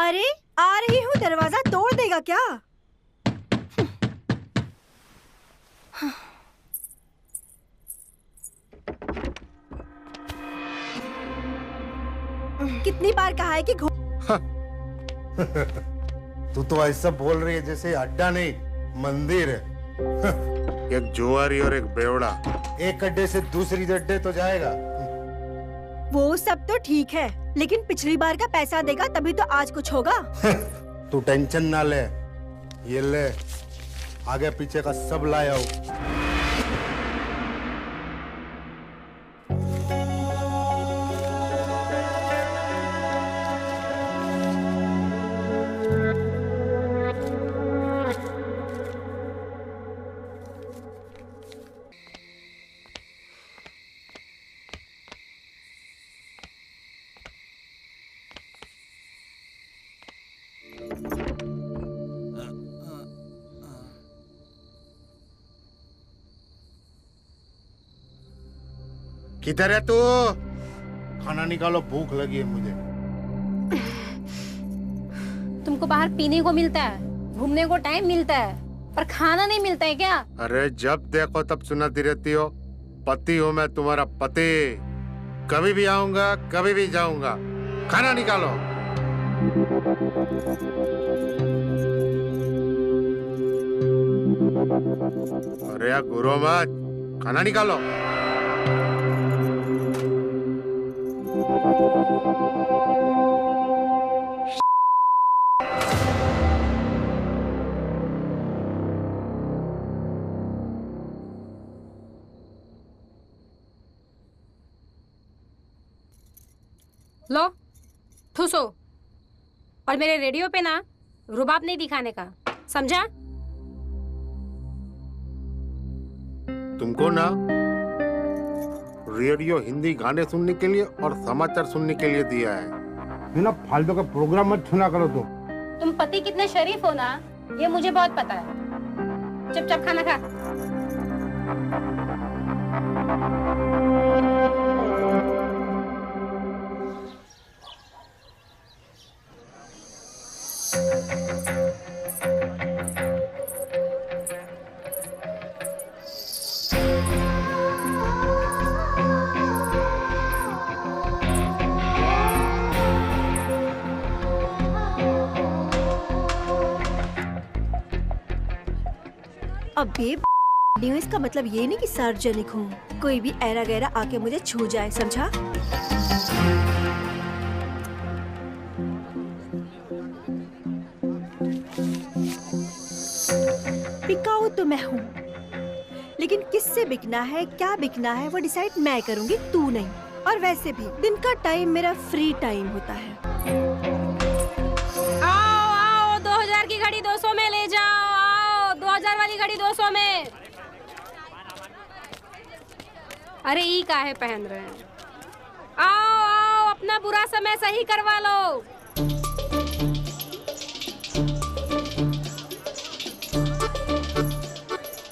अरे आ रही हूँ, दरवाजा तोड़ देगा क्या? कितनी बार कहा है कि तू तो ऐसा बोल रही है जैसे अड्डा नहीं मंदिर है। एक जुआरी और एक बेवड़ा, एक अड्डे से दूसरी अड्डे तो जाएगा। वो सब तो ठीक है, लेकिन पिछली बार का पैसा देगा तभी तो आज कुछ होगा। तू टेंशन ना ले, ये ले, आगे पीछे का सब लाया हूँ। किधर है तू? खाना निकालो, भूख लगी है मुझे। तुमको बाहर पीने को मिलता है, घूमने को टाइम मिलता है, पर खाना नहीं मिलता है क्या? अरे जब देखो तब सुनाती रहती हो, पति हूँ मैं तुम्हारा पति। कभी भी आऊंगा, कभी भी जाऊंगा। खाना निकालो। अरे गुरु मत, खाना निकालो। लो ठूसो, और मेरे रेडियो पे ना रुबाब नहीं दिखाने का, समझा? तुमको ना रेडियो हिंदी गाने सुनने के लिए और समाचार सुनने के लिए दिया है। बिना फालतू का प्रोग्राम मत सुना करो तुम पति कितने शरीफ हो ना, ये मुझे बहुत पता है। चुपचाप खाना खा। अबे इसका मतलब ये नहीं कि सार्वजनिक हूँ, कोई भी ऐरा गैरा आके मुझे छू जाए, समझा? बिकाऊ तो मैं हूँ, लेकिन किससे बिकना है, क्या बिकना है, वो डिसाइड मैं करूँगी, तू नहीं। और वैसे भी दिन का टाइम मेरा फ्री टाइम होता है। आओ आओ, 2000 की घड़ी 200 में ले जाओ। आओ 2000 वाली घड़ी 200 में। अरे ई काहे पहन रहे हैं? आओ आओ, अपना बुरा समय सही करवा लो।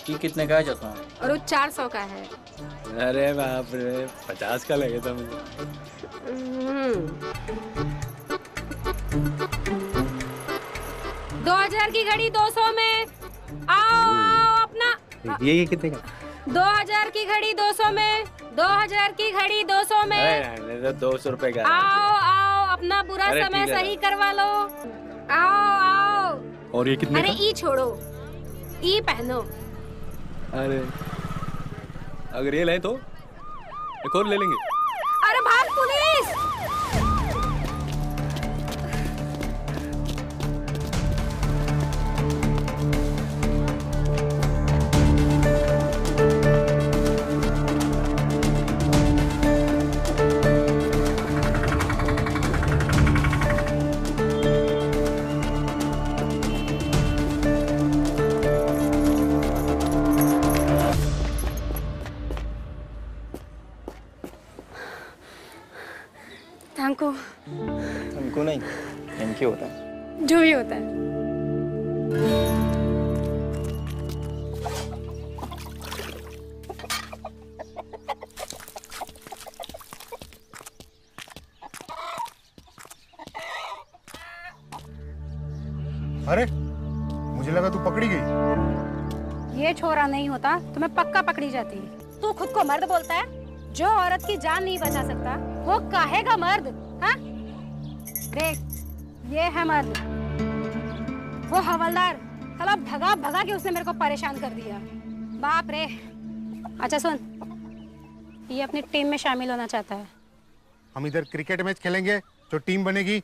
ये कितने का है चश्मा? और वो 400 का है। अरे बाप रे, 50 का लगे था मुझे। 2000 की घड़ी 200 में। आओ आओ अपना। ये कितने का? 2000 की घड़ी 200 में। 2000 की घड़ी 200 में। अरे 200 रुपए का। आओ आओ, अपना बुरा समय सही करवा लो। आओ आओ। और ये कितने अरे का? ई छोड़ो, ई पहनो। अरे अगर ये ले तो एक और ले लेंगे। अरे भाग पुलिस! हमको नहीं, थैंक यू होता है। जो भी होता है। अरे मुझे लगा तू पकड़ी गई। ये छोरा नहीं होता तो मैं पक्का पकड़ी जाती। तू खुद को मर्द बोलता है? जो औरत की जान नहीं बचा सकता वो काहेगा मर्द? हाँ? देख, ये है मर्द। वो हवलदार साला भगा भगा के उसने मेरे को परेशान कर दिया। बाप रे। अच्छा सुन, ये अपनी टीम में शामिल होना चाहता है। हम इधर क्रिकेट मैच खेलेंगे, जो टीम बनेगी।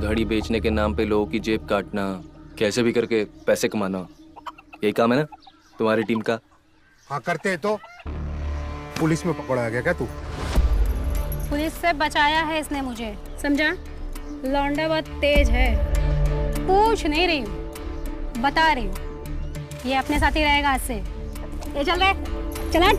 घड़ी बेचने के नाम पे लोगों की जेब काटना, कैसे भी करके पैसे कमाना, यही काम है ना तुम्हारी टीम का? हाँ करते हैं। तो पुलिस में पकड़ा गया क्या तू? पुलिस से बचाया है इसने मुझे, समझा? लौंडा बहुत तेज है। पूछ नहीं रही हूँ, बता रही हूँ। ये अपने साथ ही रहेगा आज से। ये चल रहे, चला।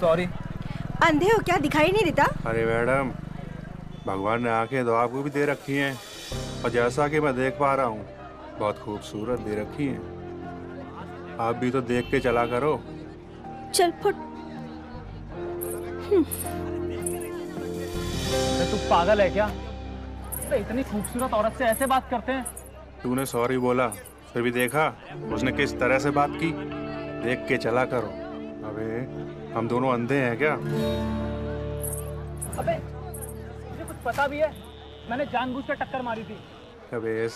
सॉरी। अंधे हो क्या, दिखाई नहीं देता? अरे मैडम, भगवान ने आंखें तो आपको भी दे रखी हैं, और जैसा कि मैं देख पा रहा हूँ बहुत खूबसूरत दे रखी हैं। आप भी तो देख के चला करो। चल फुट। तू पागल है क्या? तो इतनी खूबसूरत औरत से ऐसे बात करते हैं? तूने सॉरी बोला, फिर भी देखा उसने किस तरह से बात की। देख के चला करो। अबे हम दोनों अंधे हैं क्या? अबे मुझे कुछ पता भी है, मैंने जानबूझ कर टक्कर मारी थी। अबे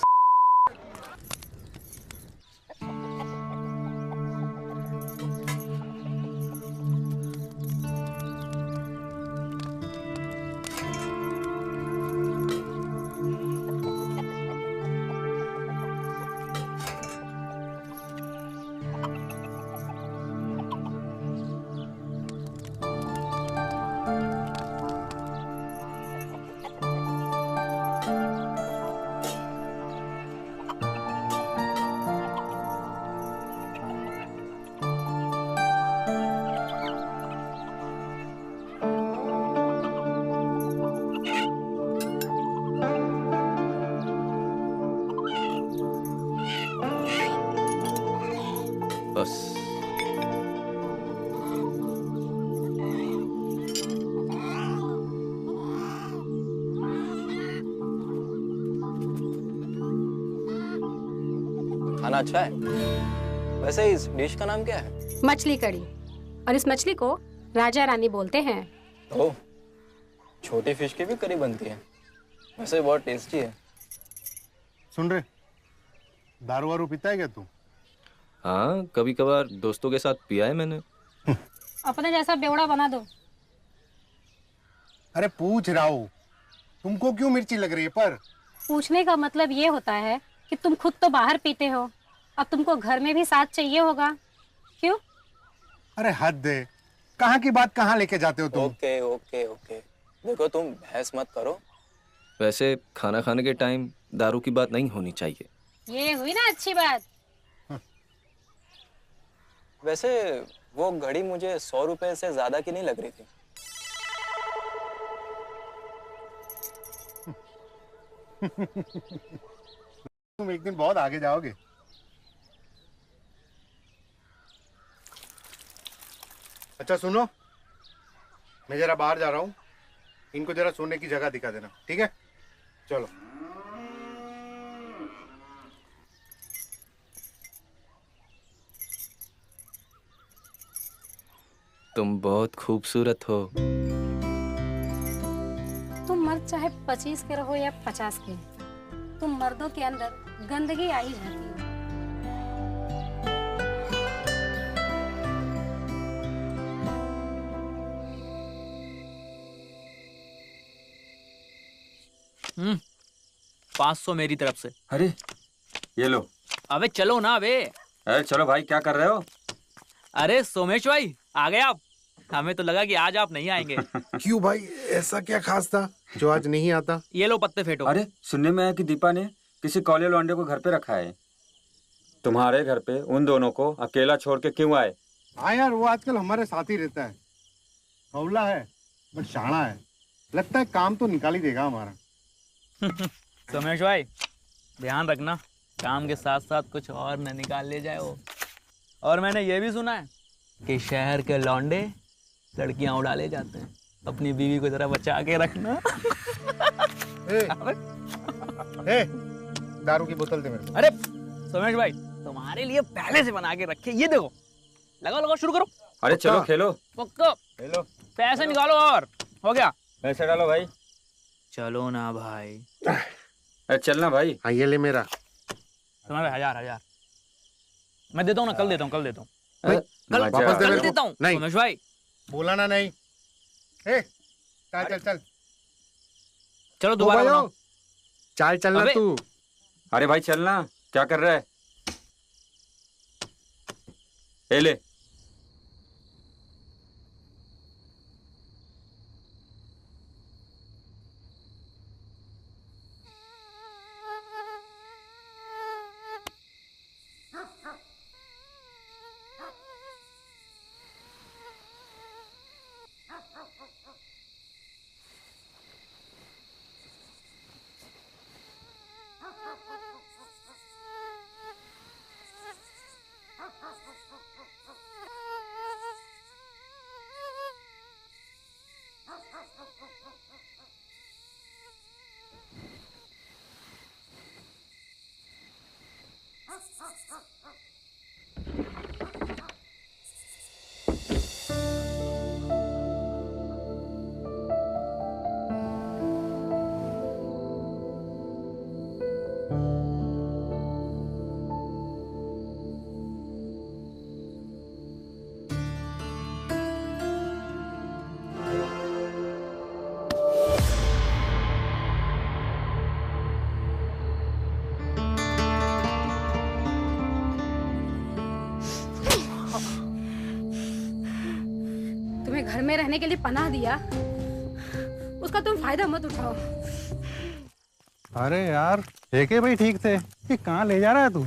बस। खाना अच्छा है। वैसे इस डिश का नाम क्या है? मछली कड़ी, और इस मछली को राजा रानी बोलते हैं। ओह, छोटी फिश की भी करी बनती है। वैसे बहुत टेस्टी है। सुन रहे, दारू वारू पीता है क्या तू? हाँ, कभी कभार दोस्तों के साथ पिया है मैंने। अपने जैसा बेवड़ा बना दो। अरे पूछ रहा हूँ, तुमको क्यों मिर्ची लग रही है? पर पूछने का मतलब ये होता है कि तुम खुद तो बाहर पीते हो, अब तुमको घर में भी साथ चाहिए होगा। क्यों? अरे हद है, कहाँ की बात कहाँ लेके जाते हो तुम? ओके ओके ओके, देखो तुम बहस मत करो। वैसे खाना खाने के टाइम दारू की बात नहीं होनी चाहिए। ये हुई ना अच्छी बात। वैसे वो घड़ी मुझे 100 रुपए से ज्यादा की नहीं लग रही थी। तुम एक दिन बहुत आगे जाओगे। अच्छा सुनो, मैं जरा बाहर जा रहा हूँ, इनको जरा सोने की जगह दिखा देना, ठीक है? चलो। तुम बहुत खूबसूरत हो। तुम मर्द चाहे 25 के रहो या 50 के, तुम मर्दों के अंदर गंदगी आई जाती है। हम्म, 500 मेरी तरफ से। अरे ये लो। अबे चलो ना। अबे अरे चलो भाई, क्या कर रहे हो? अरे सोमेश भाई आ गए आप। हमें तो लगा कि आज आप नहीं आएंगे। क्यों भाई, ऐसा क्या खास था जो आज नहीं आता? ये लो पत्ते फेंटो। अरे सुनने में आया कि दीपा ने किसी कॉलेज लौंडे को घर पे रखा है। तुम्हारे घर पे उन दोनों को अकेला छोड़ के क्यों आए? हाँ यार, वो आजकल हमारे साथ ही रहता है। हौला है बट शाना है, लगता है काम तो निकाल ही देगा हमारा। सोमेश भाई ध्यान रखना, काम के साथ साथ कुछ और न निकाल ले जाए वो। और मैंने ये भी सुना है कि शहर के लौंडे लड़कियां उड़ा ले जाते हैं। अपनी बीवी को जरा बचा के रखना। ए, दारू की बोतल दे मेरे को। अरे सोमेश भाई तुम्हारे लिए पहले से बना के रखे, ये देखो। लगाओ लगाओ, शुरू करो। अरे चलो खेलो। पक्का खेलो, पैसे निकालो। और हो गया, पैसे डालो भाई। चलो ना भाई। अरे चलना भाई। हाँ ये ले मेरा। तुम्हारे 1000 मैं देता हूँ ना, कल देता हूँ, कल देता हूँ, कल वापस दे कल मेरे देता को। हूँ। नहीं सोमेश भाई बोला ना, नहीं। ए, चल चल चल। चलो दोबारा बनाओ। चाल चलना अबे। तू। अरे भाई चलना, क्या कर रहा है? ए ले। तुम्हें घर में रहने के लिए पनाह दिया, उसका तुम फायदा मत उठाओ। अरे यार ठेके भाई ठीक थे, ये कहाँ ले जा रहा है तू?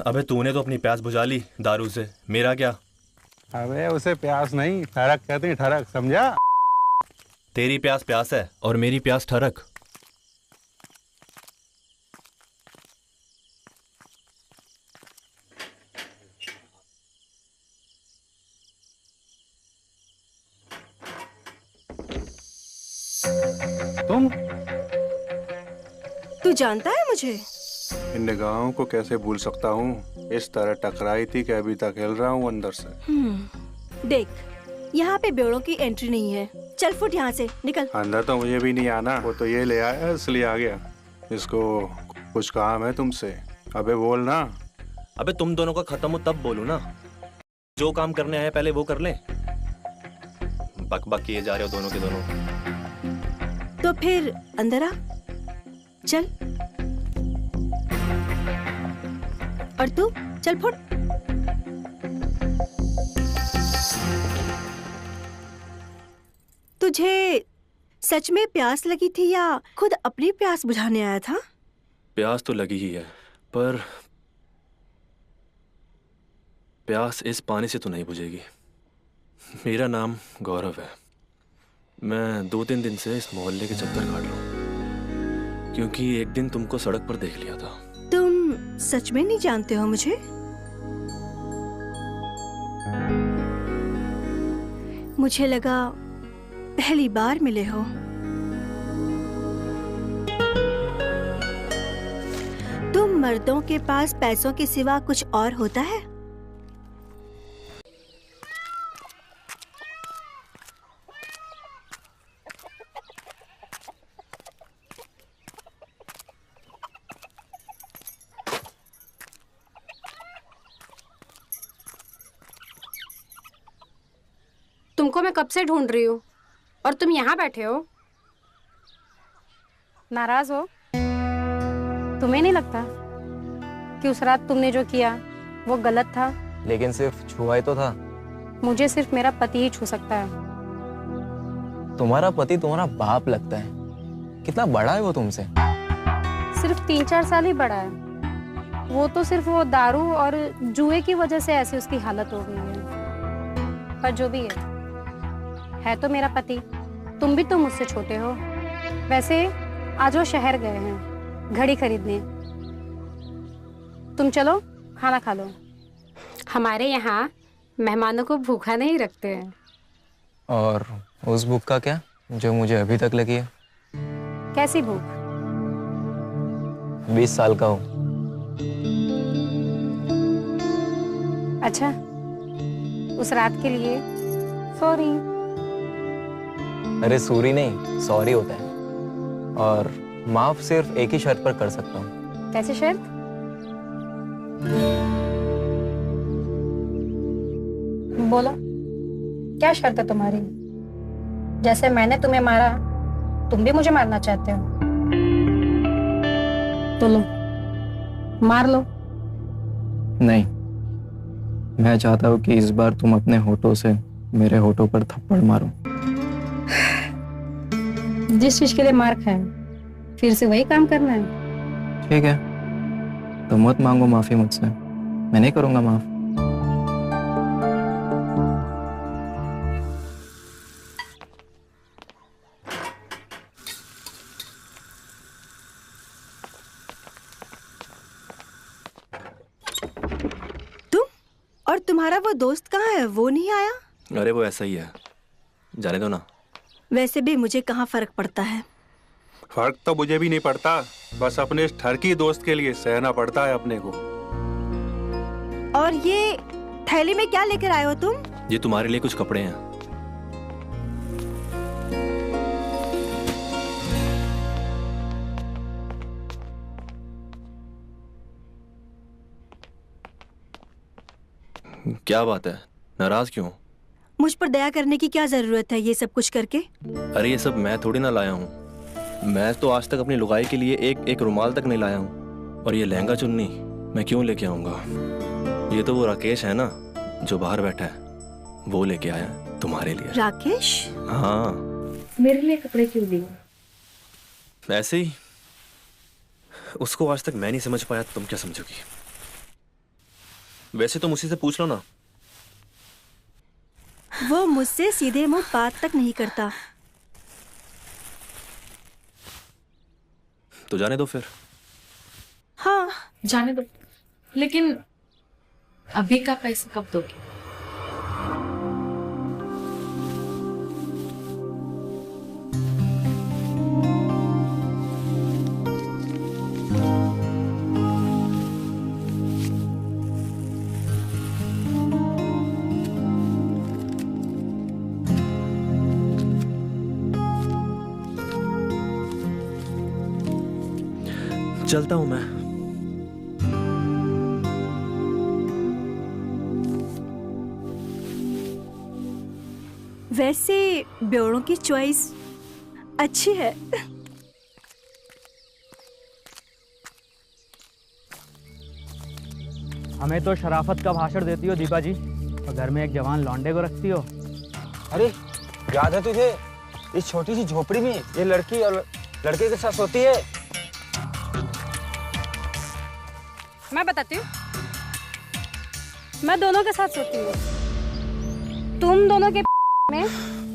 अबे तूने तो अपनी प्यास बुझा ली दारू से, मेरा क्या? अबे उसे प्यास नहीं ठरक कहते हैं, ठरक, समझा? तेरी प्यास प्यास है और मेरी प्यास ठरक। तुम तू जानता है मुझे? इन निगाहों को कैसे भूल सकता हूँ? इस तरह टकराई थी कि अभी तक हिल रहा हूँ अंदर से। देख, यहाँ पे बेवड़ों की एंट्री नहीं है। चल फुट यहाँ से, निकल। अंदर तो मुझे भी नहीं आना, वो तो ये ले आया इसलिए आ गया। इसको कुछ काम है तुमसे, अबे बोल ना। अबे तुम दोनों का खत्म हो तब बोलूं ना, जो काम करने आए पहले वो कर ले। बक बक किए जा रहे हो दोनों के दोनों। तो फिर अंदर आ, चल। और तू चल फुट। तुझे सच में प्यास लगी थी या खुद अपनी प्यास बुझाने आया था? प्यास तो लगी ही है, पर प्यास इस पानी से तो नहीं बुझेगी। मेरा नाम गौरव है। मैं 2-3 दिन से इस मोहल्ले के चक्कर काट रहा हूँ, क्योंकि एक दिन तुमको सड़क पर देख लिया था। तुम सच में नहीं जानते हो मुझे? मुझे लगा पहली बार मिले हो। तुम मर्दों के पास पैसों के सिवा कुछ और होता है? तुमको मैं कब से ढूंढ रही हूँ और तुम यहाँ बैठे हो। नाराज हो? तुम्हें नहीं लगता कि उस रात तुमने जो किया वो गलत था? लेकिन सिर्फ छुआ ही तो था। मुझे सिर्फ मेरा पति ही छू सकता है। तुम्हारा पति तुम्हारा बाप लगता है। कितना बड़ा है वो तुमसे? सिर्फ 3-4 साल ही बड़ा है। वो तो सिर्फ वो दारू और जुए की वजह से ऐसी उसकी हालत हो गई है। पर जो भी है तो मेरा पति। तुम भी तो मुझसे छोटे हो। वैसे आज वो शहर गए हैं घड़ी खरीदने। तुम चलो खाना खा लो। हमारे यहाँ मेहमानों को भूखा नहीं रखते हैं। और उस भूख का क्या जो मुझे अभी तक लगी है? कैसी भूख? 20 साल का हूँ। अच्छा, उस रात के लिए सॉरी। अरे सॉरी नहीं, सॉरी होता है। और माफ सिर्फ एक ही शर्त पर कर सकता हूँ। कैसी शर्त? बोलो, क्या शर्त है तुम्हारी? जैसे मैंने तुम्हें मारा, तुम भी मुझे मारना चाहते हो? तो लो, मार लो। नहीं, मैं चाहता हूँ कि इस बार तुम अपने होठों से मेरे होठों पर थप्पड़ मारो। जिस चीज के लिए मार खाए, फिर से वही काम करना है। ठीक है, तो मत मांगो माफी मुझसे। मैं नहीं करूंगा माफ। और तुम्हारा वो दोस्त कहाँ है? वो नहीं आया? अरे वो ऐसा ही है, जाने दो ना। वैसे भी मुझे कहाँ फर्क पड़ता है। फर्क तो मुझे भी नहीं पड़ता, बस अपने इस ठरकी दोस्त के लिए सहना पड़ता है अपने को। और ये थैली में क्या लेकर आए हो तुम? ये तुम्हारे लिए कुछ कपड़े हैं। क्या बात है, नाराज क्यों? मुझ पर दया करने की क्या जरूरत है ये सब कुछ करके? अरे ये सब मैं थोड़ी ना लाया हूँ। मैं तो आज तक अपनी लुगाई के लिए एक रुमाल तक नहीं लाया हूँ। और ये लहंगा चुन्नी मैं क्यों लेके आऊंगा? ये तो वो राकेश है ना जो बाहर बैठा है, वो लेके आया है तुम्हारे लिए। राकेश? हाँ। मेरे लिए कपड़े क्यों लिए? ऐसे ही। उसको आज तक मैं नहीं समझ पाया, तुम क्या समझोगी? वैसे तुम उसी से पूछ लो ना। वो मुझसे सीधे मुंह बात तक नहीं करता। तो जाने दो फिर। हाँ जाने दो, लेकिन अभी का पैसा कब दोगे? चलता हूं मैं। वैसे ब्योरों की चॉइस अच्छी है। हमें तो शराफत का भाषण देती हो दीपा जी, और घर में एक जवान लौंडे को रखती हो। अरे याद है तुझे, इस छोटी सी झोपड़ी में ये लड़की और लड़के के साथ सोती है। मैं बताती हूँ, मैं दोनों के साथ सोती हूँ। तुम दोनों के में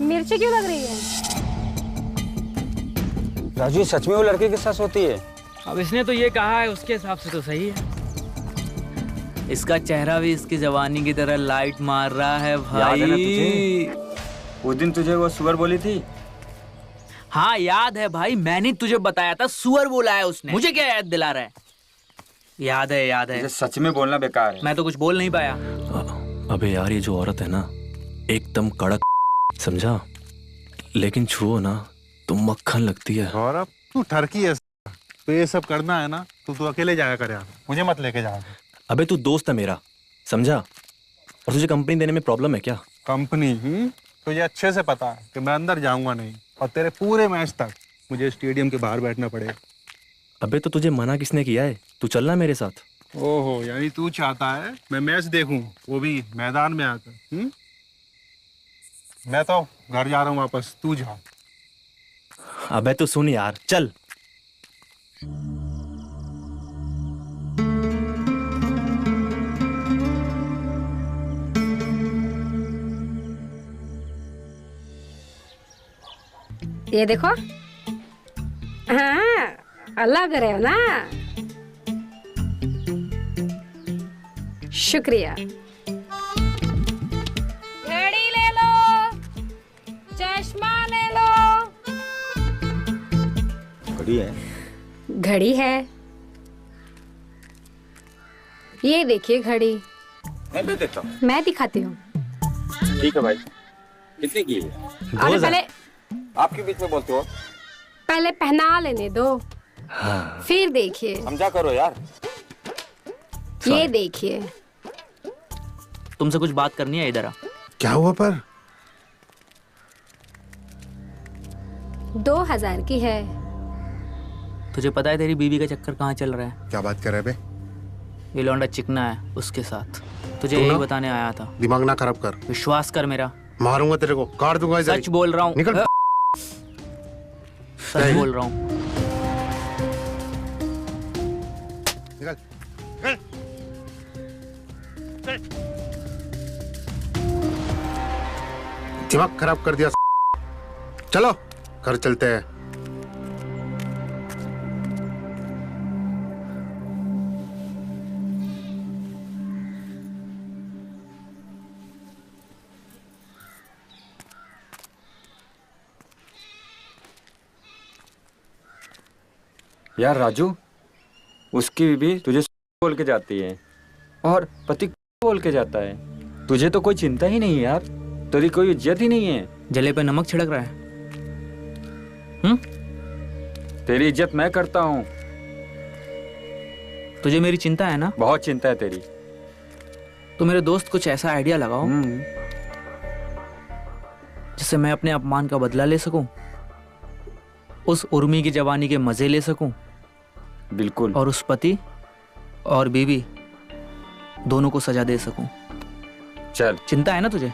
मिर्ची क्यों लग रही है? राजू सच में वो लड़के के साथ सोती है? अब इसने तो ये कहा है, उसके हिसाब से तो सही है। इसका चेहरा भी इसकी जवानी की तरह लाइट मार रहा है भाई। याद है ना तुझे? उस दिन तुझे वो सुअर बोली थी। हाँ याद है भाई, मैंने तुझे बताया था सुअर बोला है उसने। मुझे क्या याद दिला रहा है? याद है, याद है। सच में बोलना बेकार है। मैं तो कुछ बोल नहीं पाया। अबे यार, ये जो औरत है ना एकदम कड़क, समझा? लेकिन छुओ ना तो मक्खन लगती है। गौरव तू ठरकी है, तो ये सब करना है ना तो तू अकेले जाया कर यार, मुझे मत लेके जा। अबे तू दोस्त है मेरा, समझा? और तुझे कंपनी देने में प्रॉब्लम है क्या? कंपनी? तुझे अच्छे से पता है कि मैं अंदर जाऊंगा नहीं, और तेरे पूरे मैच तक मुझे स्टेडियम के बाहर बैठना पड़ेगा। अबे तो तुझे मना किसने किया है? तू चलना मेरे साथ। ओहो, यानी तू चाहता है मैं मैच देखूं, वो भी मैदान में आकर? मैं तो घर जा रहा हूँ वापस, तू जा। अबे तू सुन यार, चल। ये देखो, हाँ अलग रहे हो ना। शुक्रिया। घड़ी ले लो, चश्मा ले लो। घड़ी है? घड़ी है, ये देखिए घड़ी। मैं देता हूँ। मैं दिखाती हूँ। ठीक है भाई, कितने की है? अरे पहले आपके बीच में बोलते हो। पहले पहना लेने दो, हाँ। फिर देखिए। समझा करो यार। ये देखिए। तुमसे कुछ बात करनी है, इधर आ। क्या हुआ पर? 2000 की है। तुझे पता है तेरी बीवी का चक्कर कहाँ चल रहा है? क्या बात कर रहे बे? ये लौंडा चिकना है, उसके साथ। तुझे यही बताने आया था। दिमाग ना खराब कर। विश्वास कर मेरा। मारूंगा तेरे को, काट दूंगा इधर ही। सच बोल रहा हूँ। निकल। सच बोल रहा हूँ। निकल। दिमाग खराब कर दिया। चलो घर चलते हैं। यार राजू, उसकी बीवी तुझे बोल के जाती है और पति बोल के जाता है। तुझे तो कोई चिंता ही नहीं है यार, तेरी कोई इज्जत ही नहीं है। जले पे नमक छिड़क रहा है। तेरी इज्जत मैं करता हूँ। तुझे मेरी चिंता है ना? बहुत चिंता है तेरी। तो मेरे दोस्त कुछ ऐसा आइडिया लगाओ जिससे मैं अपने अपमान का बदला ले सकूं, उस उर्मी की जवानी के मजे ले सकूं। बिल्कुल। और उस पति और बीवी दोनों को सजा दे सकूं। चल। चिंता है ना तुझे?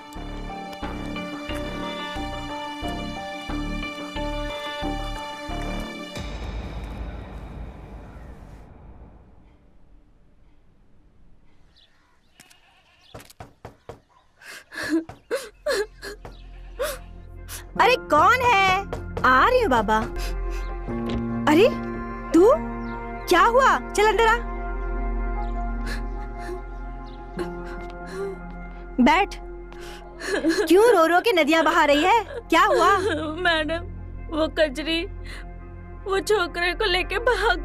अरे कौन है? आ रही हूँ बाबा। अरे तू, क्या हुआ? चल अंदर आ, बैठ। क्यों रो रो के नदियां बहा रही है? क्या हुआ? मैडम, वो कजरी वो छोकरे को लेके भाग।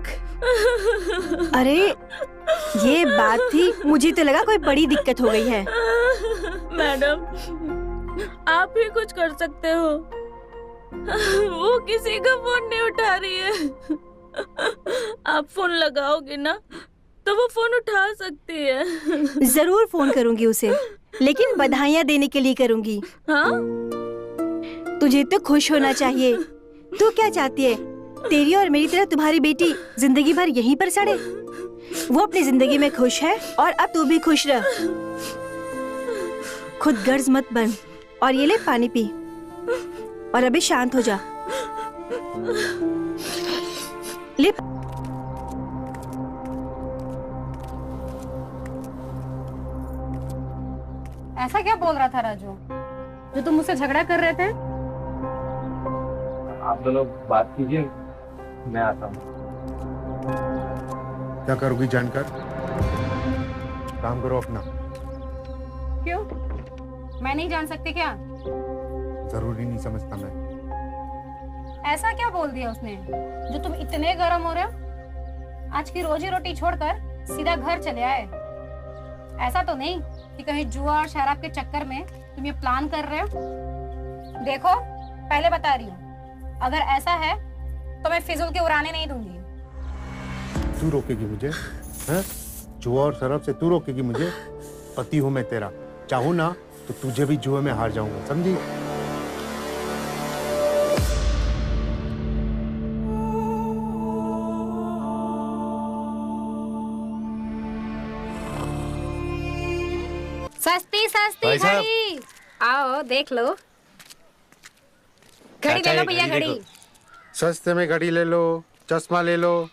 अरे ये बात थी, मुझे तो लगा कोई बड़ी दिक्कत हो गई है। मैडम, आप ही कुछ कर सकते हो। वो किसी का फोन नहीं उठा रही है। आप फोन लगाओगे ना तो वो फोन उठा सकती है। जरूर फोन करूंगी उसे, लेकिन बधाइयाँ देने के लिए करूंगी। हाँ? तुझे तो खुश होना चाहिए। तू क्या चाहती है? तेरी और मेरी तरह तुम्हारी बेटी जिंदगी भर यहीं पर सड़े? वो अपनी जिंदगी में खुश है और अब तू भी खुश रह। खुद गर्ज मत बन और ये ले पानी पी और अभी शांत हो जा। ले। ऐसा क्या बोल रहा था राजू, जो तुम मुझसे झगड़ा कर रहे थे? आप दोनों बात कीजिए, मैं आता हूँ। क्या करोगी जानकर? काम करो अपना। क्यों? मैं नहीं जान सकती क्या? जरूरी नहीं समझता मैं। ऐसा क्या बोल दिया उसने जो तुम इतने गर्म हो रहे हो? आज की रोजी रोटी छोड़कर सीधा घर चले आए। ऐसा तो नहीं कि कहीं जुआ और शराब के चक्कर में तुम ये प्लान कर रहे हो? देखो, पहले बता रही हूँ, अगर ऐसा है तो मैं फिजूल के उड़ाने नहीं दूंगी। तू रोकेगी मुझे? हैं? जुआ और शराब से तू रोकेगी मुझे? पति हूँ मैं तेरा, चाहूँ ना तो तुझे भी जुए में हार जाऊंगा, समझी? सस्ती सस्ती भाई साहब। घड़ी, आओ देख लो। घड़ी ले लो भैया, घड़ी। सस्ते में घड़ी ले लो, चश्मा ले लो,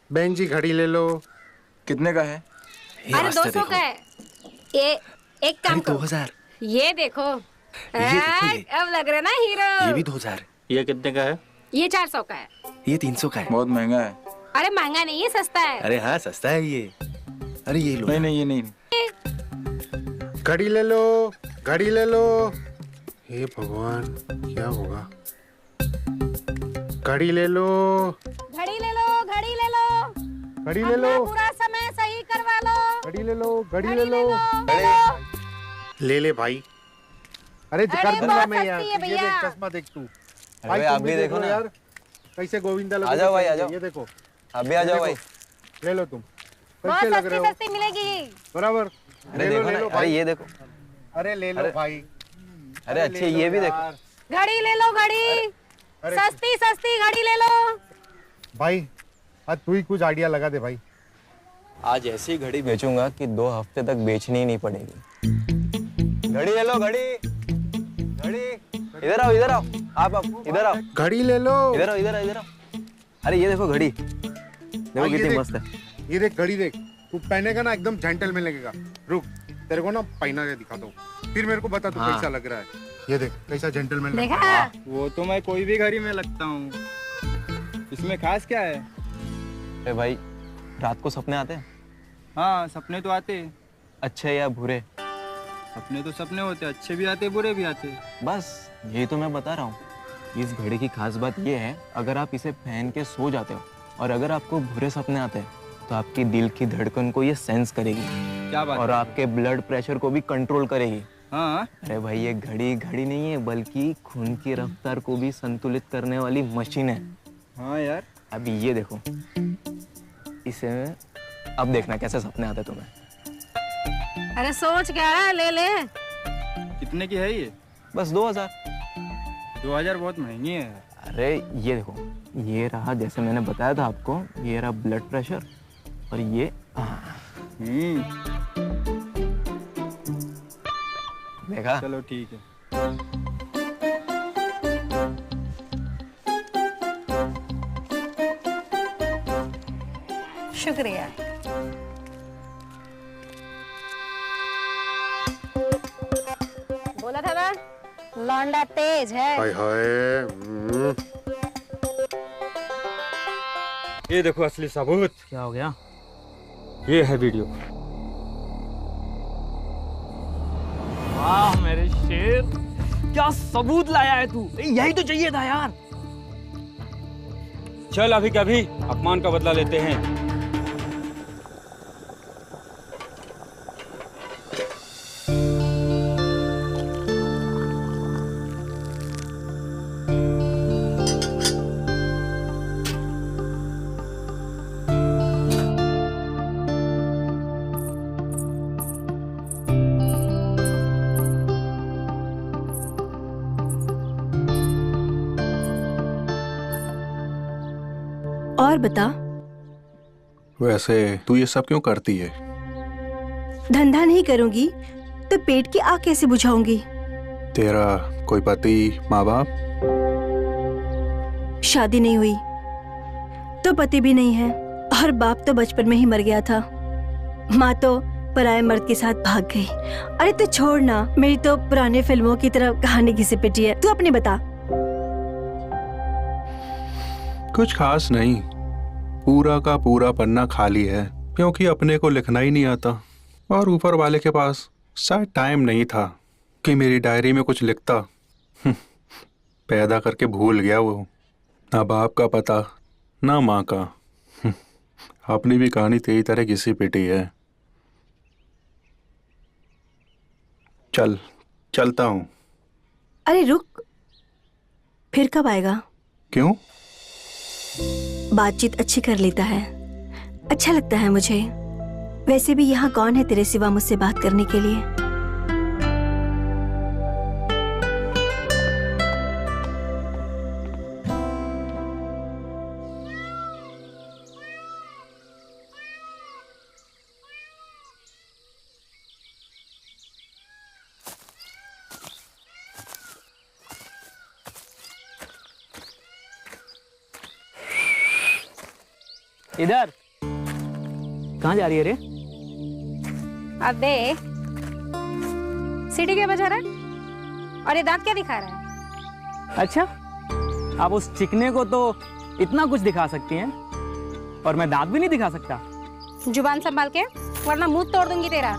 बहन जी घड़ी ले लो। कितने का है? अरे 200 का है। ये एक काम करो, 2000। ये देखो, अब लग रहा है ना हीरो। ये भी 2000। ये कितने का है? ये 400 का है। ये 300 का है। बहुत महंगा है। अरे महंगा नहीं है, सस्ता है। अरे हाँ सस्ता है ये। अरे ये लो। नहीं नहीं ये नहीं। घड़ी ले लो, घड़ी ले लो। हे भगवान, क्या होगा? घड़ी ले लो, घड़ी ले लो, घड़ी ले लो, घड़ी ले लो, अपना पूरा समय सही करवा लो। घड़ी ले लो, घड़ी ले लो। ले ले भाई। अरे कर अरे दूंगा बहुत मैं यार। सस्ती है ये भैया। देख चश्मा देख तू। भाई तुम आप भी देखो ना यार, कैसे गोविंदा लोग। आ जाओ भाई, आ जाओ। ये देखो, अभी आ जाओ भाई। ले लो तुम। बहुत कैसे लग रहे हो? सस्ती मिलेगी। बराबर। अरे ले लो, देखो ले ना, लो अरे भाई। ये देखो। अरे ले लो भाई। अरे अच्छे ये भी देखो। घड़ी ले लो, घड़ी। अरे सस्ती सस्ती घड़ी ले लो। भाई आज तू ही कुछ आइडिया लगा दे भाई। आज ऐसी घड़ी बेचूंगा कि 2 हफ्ते तक बेचनी ही नहीं पड़ेगी। घड़ी ले लो, घड़ी घड़ी। इधर आओ, इधर आओ। आप इधर आओ। घड़ी ले लो। इधर आओ, इधर आओ, इधर आओ। अरे ये देखो घड़ी, देखो ये कितनी देख, मस्त है। ये देख घड़ी देख। तू पहनेगा ना एकदम जेंटलमैन लगेगा। रुक, तेरे को ना पहना के दिखाता हूँ, फिर मेरे को बता तू कैसा लग रहा है। ये देख कैसा जेंटलमैन देखा? वो तो मैं कोई भी घड़ी में लगता हूँ, इसमें खास क्या है? अरे भाई रात को सपने आते हैं? हाँ सपने तो आते हैं। अच्छे या बुरे? सपने तो सपने होते, अच्छे भी आते बुरे भी आते। बस यही तो मैं बता रहा हूँ। इस घड़ी की खास बात ये है, अगर आप इसे पहन के सो जाते हो और अगर आपको बुरे सपने आते हैं तो आपकी दिल की धड़कन को ये सेंस करेगी। क्या बात और है? आपके ब्लड प्रेशर को भी कंट्रोल करेगी। हाँ अरे भाई ये घड़ी घड़ी नहीं है, बल्कि खून की रफ्तार को भी संतुलित करने वाली मशीन है। हाँ यार। अभी ये देखो, इसे अब देखना कैसे सपने आते तुम्हें। अरे सोच क्या रहा है, ले ले। कितने की है ये? बस 2000। 2000 बहुत महंगी है। अरे ये देखो, ये रहा जैसे मैंने बताया था आपको, ये रहा ब्लड प्रेशर और ये देखा? चलो ठीक है। शुक्रिया। बोला था ना, लौंडा तेज है। हाय हाय। ये देखो असली सबूत। क्या हो गया? ये है वीडियो। वाह मेरे शेर, क्या सबूत लाया है तू। यही तो चाहिए था यार। चल अभी कभी अपमान का बदला लेते हैं। और बता, वैसे तू ये सब क्यों करती है? धंधा नहीं करूंगी तो पेट की आग कैसे बुझाऊंगी? तेरा कोई पति, माँ बाप? शादी नहीं हुई तो पति भी नहीं है और बाप तो बचपन में ही मर गया था। माँ तो पराये मर्द के साथ भाग गई। अरे तो छोड़ ना, मेरी तो पुराने फिल्मों की तरह कहानी घिसी पिटी है। तू अपनी बता। कुछ खास नहीं, पूरा का पूरा पन्ना खाली है, क्योंकि अपने को लिखना ही नहीं आता और ऊपर वाले के पास शायद टाइम नहीं था कि मेरी डायरी में कुछ लिखता। पैदा करके भूल गया वो, ना बाप का पता ना माँ का। अपनी भी कहानी तेरी तरह घिसी पिटी है। चलता हूँ। अरे रुक, फिर कब आएगा? क्यों? बातचीत अच्छी कर लेता है, अच्छा लगता है मुझे। वैसे भी यहाँ कौन है तेरे सिवा मुझसे बात करने के लिए? इधर कहाँ जा रही है रे? अबे सीढ़ी क्या बजा रहा है और ये दांत क्या दिखा रहा है? अच्छा, आप उस चिकने को तो इतना कुछ दिखा सकती हैं और मैं दांत भी नहीं दिखा सकता? जुबान संभाल के, वरना मुंह तोड़ दूंगी तेरा।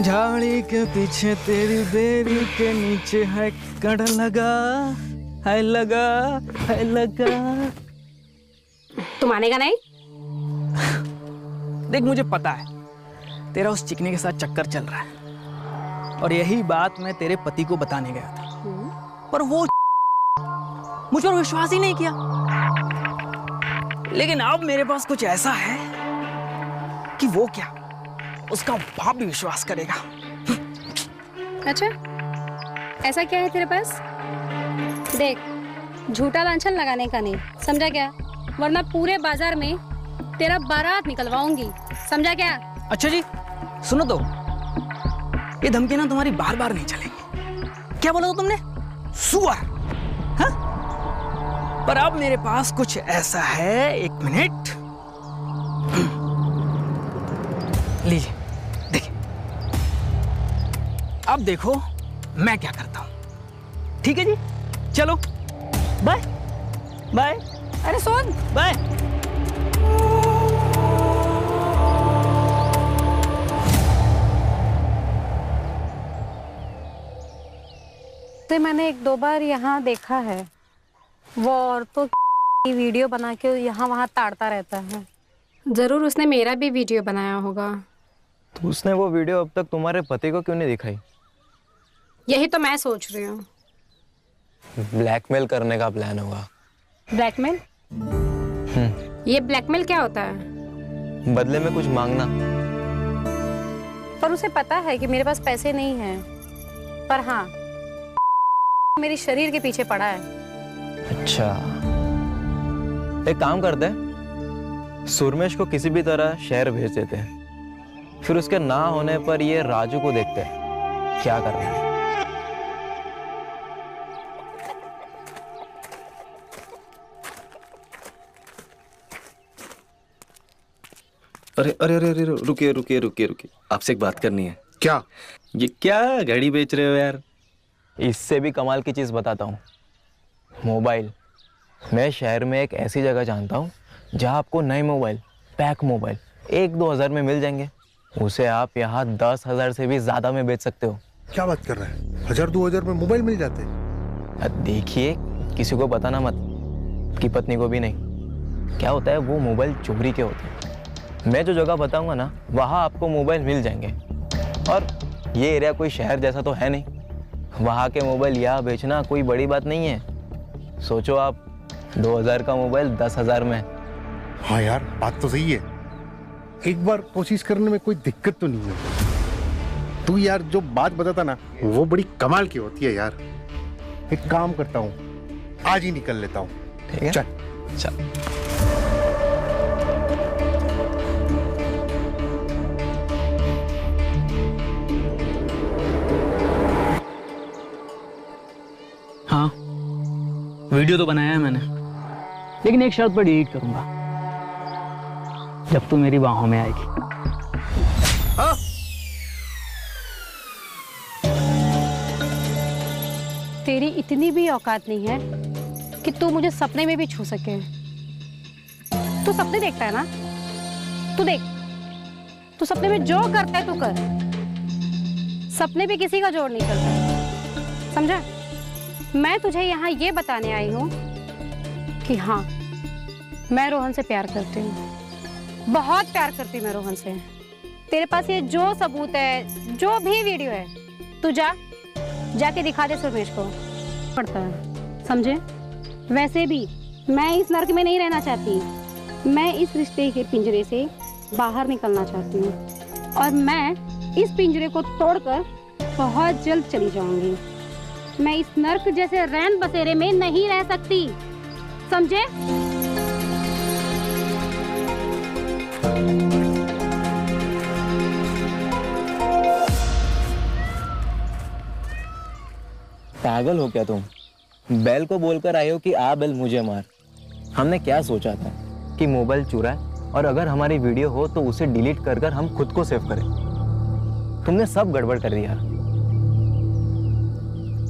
झाड़ी के पीछे तेरी बेरी के नीचे है कड़ लगा, है लगा, है लगा। तू मानेगा नहीं? देख, मुझे पता है तेरा उस चिकने के साथ चक्कर चल रहा है और यही बात मैं तेरे पति को बताने गया था, पर वो मुझ पर विश्वास ही नहीं किया। लेकिन अब मेरे पास कुछ ऐसा है कि वो क्या, उसका बाप भी विश्वास करेगा। अच्छा, ऐसा क्या है तेरे पास? देख, झूठा लांछन लगाने का नहीं, समझा क्या? वरना पूरे बाजार में तेरा बारात निकलवाऊंगी, समझा क्या? अच्छा जी, सुनो तो, ये धमकी ना तुम्हारी बार बार नहीं चलेगी। क्या बोला तुमने? सुअर? हाँ? पर अब मेरे पास कुछ ऐसा है, एक मिनट, लीजिए देखिए। अब देखो मैं क्या करता हूं। ठीक है जी, चलो बाय बाय। अरे सुन, बाय। तो मैंने एक दो बार यहाँ देखा है, वो औरतों की वीडियो बना के यहाँ वहाँ ताड़ता रहता है। जरूर उसने मेरा भी वीडियो बनाया होगा। तो उसने वो वीडियो अब तक तुम्हारे पति को क्यों नहीं दिखाई? यही तो मैं सोच रही हूँ। ब्लैकमेल करने का प्लान होगा। ब्लैकमेल? ये ब्लैकमेल क्या होता है? बदले में कुछ मांगना। पर उसे पता है कि मेरे पास पैसे नहीं हैं, पर हाँ, मेरे शरीर के पीछे पड़ा है। अच्छा, एक काम करते हैं, सुरमेश को किसी भी तरह शहर भेज देते हैं, फिर उसके ना होने पर ये राजू को देखते हैं क्या कर रहे हैं। अरे अरे अरे अरे, रुकिए रुकिए रुकिए रुकिए, आपसे एक बात करनी है। क्या? ये क्या घड़ी बेच रहे हो यार? इससे भी कमाल की चीज बताता हूँ, मोबाइल। मैं शहर में एक ऐसी जगह जानता हूँ जहाँ आपको नए मोबाइल, पैक मोबाइल 1-2 हज़ार में मिल जाएंगे। उसे आप यहाँ 10,000 से भी ज्यादा में बेच सकते हो। क्या बात कर रहा है? 1,000-2 हज़ार में मोबाइल मिल जाते हैं? देखिए, किसी को बताना मत, की पत्नी को भी नहीं। क्या होता है, वो मोबाइल चोरी के होते हैं। मैं जो जगह बताऊंगा ना, वहाँ आपको मोबाइल मिल जाएंगे। और ये एरिया कोई शहर जैसा तो है नहीं, वहाँ के मोबाइल यहाँ बेचना कोई बड़ी बात नहीं है। सोचो आप 2,000 का मोबाइल 10,000 में। हाँ यार, बात तो सही है। एक बार कोशिश करने में कोई दिक्कत तो नहीं है। तू यार जो बात बताता ना, वो बड़ी कमाल की होती है यार। एक काम करता हूँ, आज ही निकल लेता हूँ। ठीक है, चल चल। हाँ, वीडियो तो बनाया है मैंने, लेकिन एक शर्त पर डिलीट करूंगा, जब तू मेरी बाहों में आएगी। हाँ? तेरी इतनी भी औकात नहीं है कि तू मुझे सपने में भी छू सके। तू सपने देखता है ना? तू देख, तू सपने में जो करता है तू कर। सपने भी किसी का जोर नहीं चलता, समझा? मैं तुझे यहाँ ये बताने आई हूँ कि हाँ, मैं रोहन से प्यार करती हूँ, बहुत प्यार करती हूँ मैं रोहन से। तेरे पास ये जो सबूत है, जो भी वीडियो है, तू जाके दिखा दे सुरमेश को। पड़ता है, समझे? वैसे भी मैं इस नर्क में नहीं रहना चाहती। मैं इस रिश्ते के पिंजरे से बाहर निकलना चाहती हूँ और मैं इस पिंजरे को तोड़कर बहुत जल्द चली जाऊंगी। मैं इस नर्क जैसे रैन बसेरे में नहीं रह सकती, समझे? पागल हो क्या तुम? बैल को बोलकर आए हो कि आ बैल मुझे मार। हमने क्या सोचा था कि मोबाइल चुराए और अगर हमारी वीडियो हो तो उसे डिलीट कर कर हम खुद को सेव करें। तुमने सब गड़बड़ कर दिया।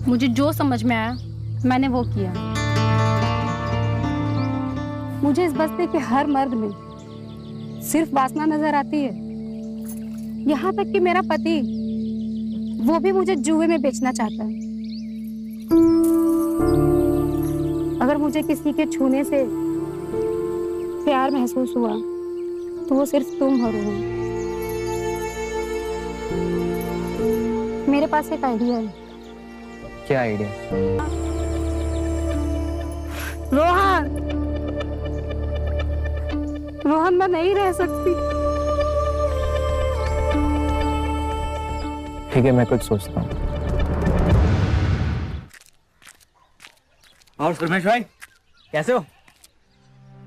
मुझे जो समझ में आया मैंने वो किया। मुझे इस बस्ती के हर मर्द में सिर्फ वासना नजर आती है। यहाँ तक कि मेरा पति, वो भी मुझे जुए में बेचना चाहता है। अगर मुझे किसी के छूने से प्यार महसूस हुआ तो वो सिर्फ तुम हो रोहन। मेरे पास एक आइडिया है। क्या आइडिया? रोहन, रोहन मैं नहीं रह सकती। ठीक है, मैं कुछ सोचता हूँ। और सुरमेश भाई कैसे हो?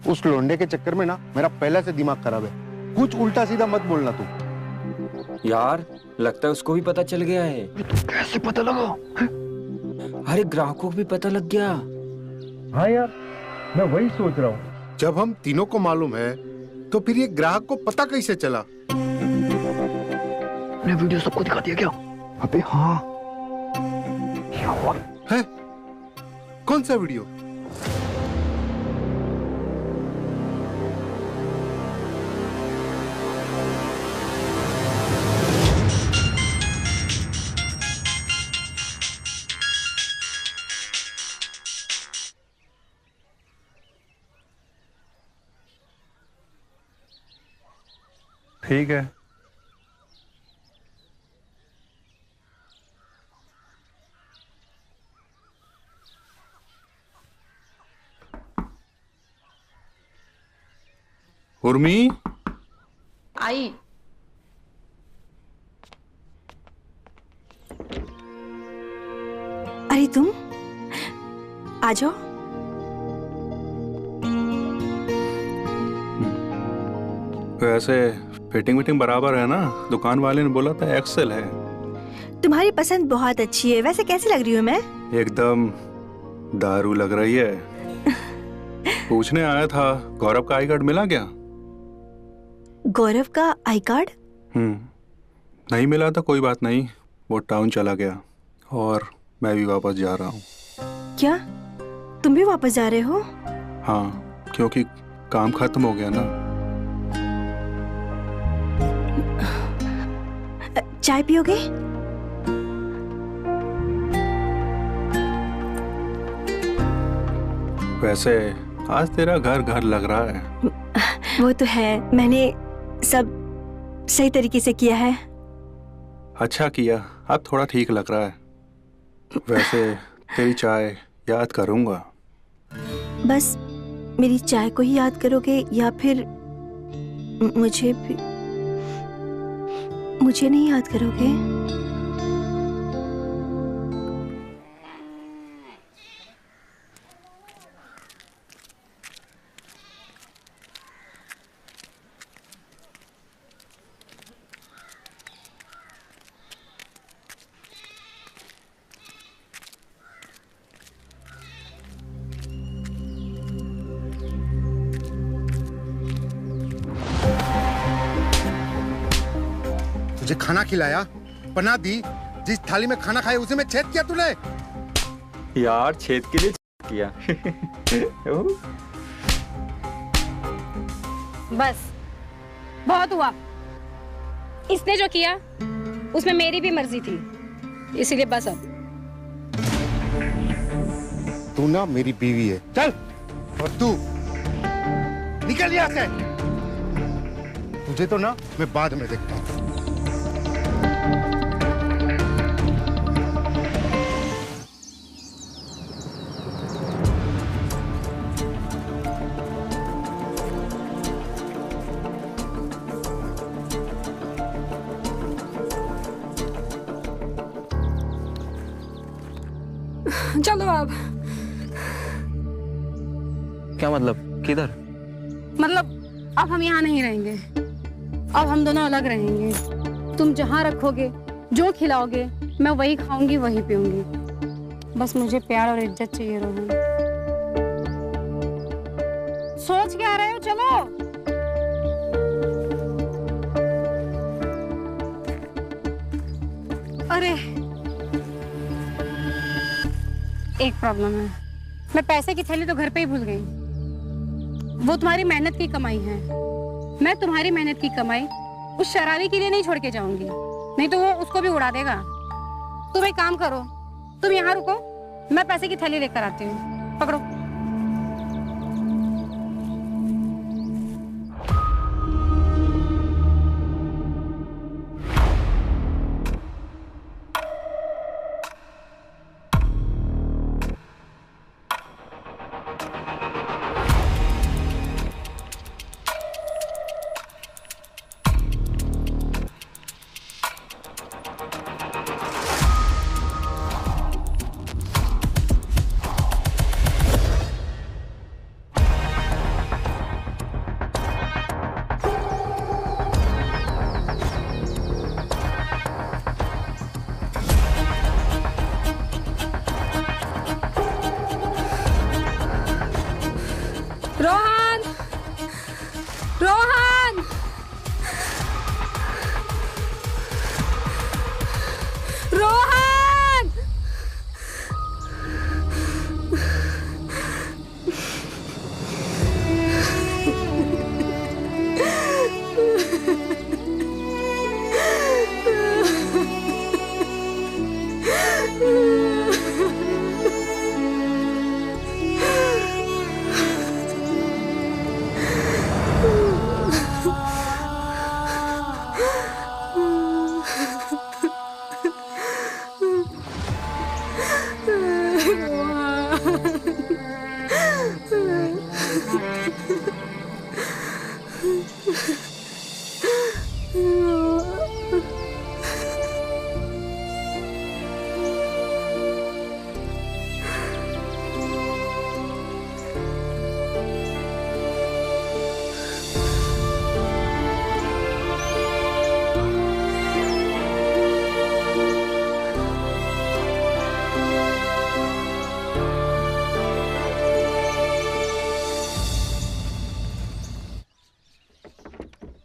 उस लोंडे के चक्कर में ना मेरा पहले से दिमाग खराब है। कुछ उल्टा सीधा मत बोलना तू। यार लगता है उसको भी पता चल गया है। तो कैसे पता लगा? अरे ग्राहकों को भी पता लग गया। हाँ यार, मैं वही सोच रहा हूँ। जब हम तीनों को मालूम है तो फिर ये ग्राहक को पता कैसे चला? ने वीडियो सबको दिखा दिया क्या? अबे हाँ। क्या हुआ है? कौन सा वीडियो? ठीक है। उर्मी, आई। अरे तुम आ जाओ। वैसे फिटिंग विटिंग बराबर है ना? दुकान वाले ने बोला था एक्सेल है। तुम्हारी पसंद बहुत अच्छी है। वैसे कैसी लग रही हूँ मैं? एकदम दारू लग रही है। पूछने आया था, गौरव का आई कार्ड मिला क्या? गौरव का आई कार्ड? नहीं मिला तो कोई बात नहीं, वो टाउन चला गया और मैं भी वापस जा रहा हूँ। क्या तुम भी वापस जा रहे हो? हाँ, क्योंकि काम खत्म हो गया ना। चाय पियोगे? वैसे आज तेरा घर घर लग रहा है। वो तो है, मैंने सब सही तरीके से किया है। अच्छा किया, अब थोड़ा ठीक लग रहा है। वैसे तेरी चाय याद करूंगा। बस मेरी चाय को ही याद करोगे या फिर मुझे नहीं याद करोगे? तुझे खाना खिलाया, पनाह दी, जिस थाली में खाना खाया उसे में छेद किया तूने। यार छेद के लिए किया। बस बहुत हुआ। इसने जो किया उसमें मेरी भी मर्जी थी, इसीलिए बस अब। तू ना मेरी बीवी है, चल। और तू निकल यहाँ से। तुझे तो ना मैं बाद में देखता हूँ। चलो अब। क्या मतलब? किधर? मतलब अब हम यहाँ नहीं रहेंगे, अब हम दोनों अलग रहेंगे। तुम जहाँ रखोगे, जो खिलाओगे, मैं वही खाऊंगी, वही पीऊंगी। बस मुझे प्यार और इज्जत चाहिए रोहन। सोच क्या रहे हो? चलो। अरे एक प्रॉब्लम है, मैं पैसे की थैली तो घर पे ही भूल गई। वो तुम्हारी मेहनत की कमाई है, मैं तुम्हारी मेहनत की कमाई उस शराबी के लिए नहीं छोड़ के जाऊंगी, नहीं तो वो उसको भी उड़ा देगा। तुम एक काम करो, तुम यहाँ रुको, मैं पैसे की थैली लेकर आती हूँ। पकड़ो। रोहन, रोहन, रोहन।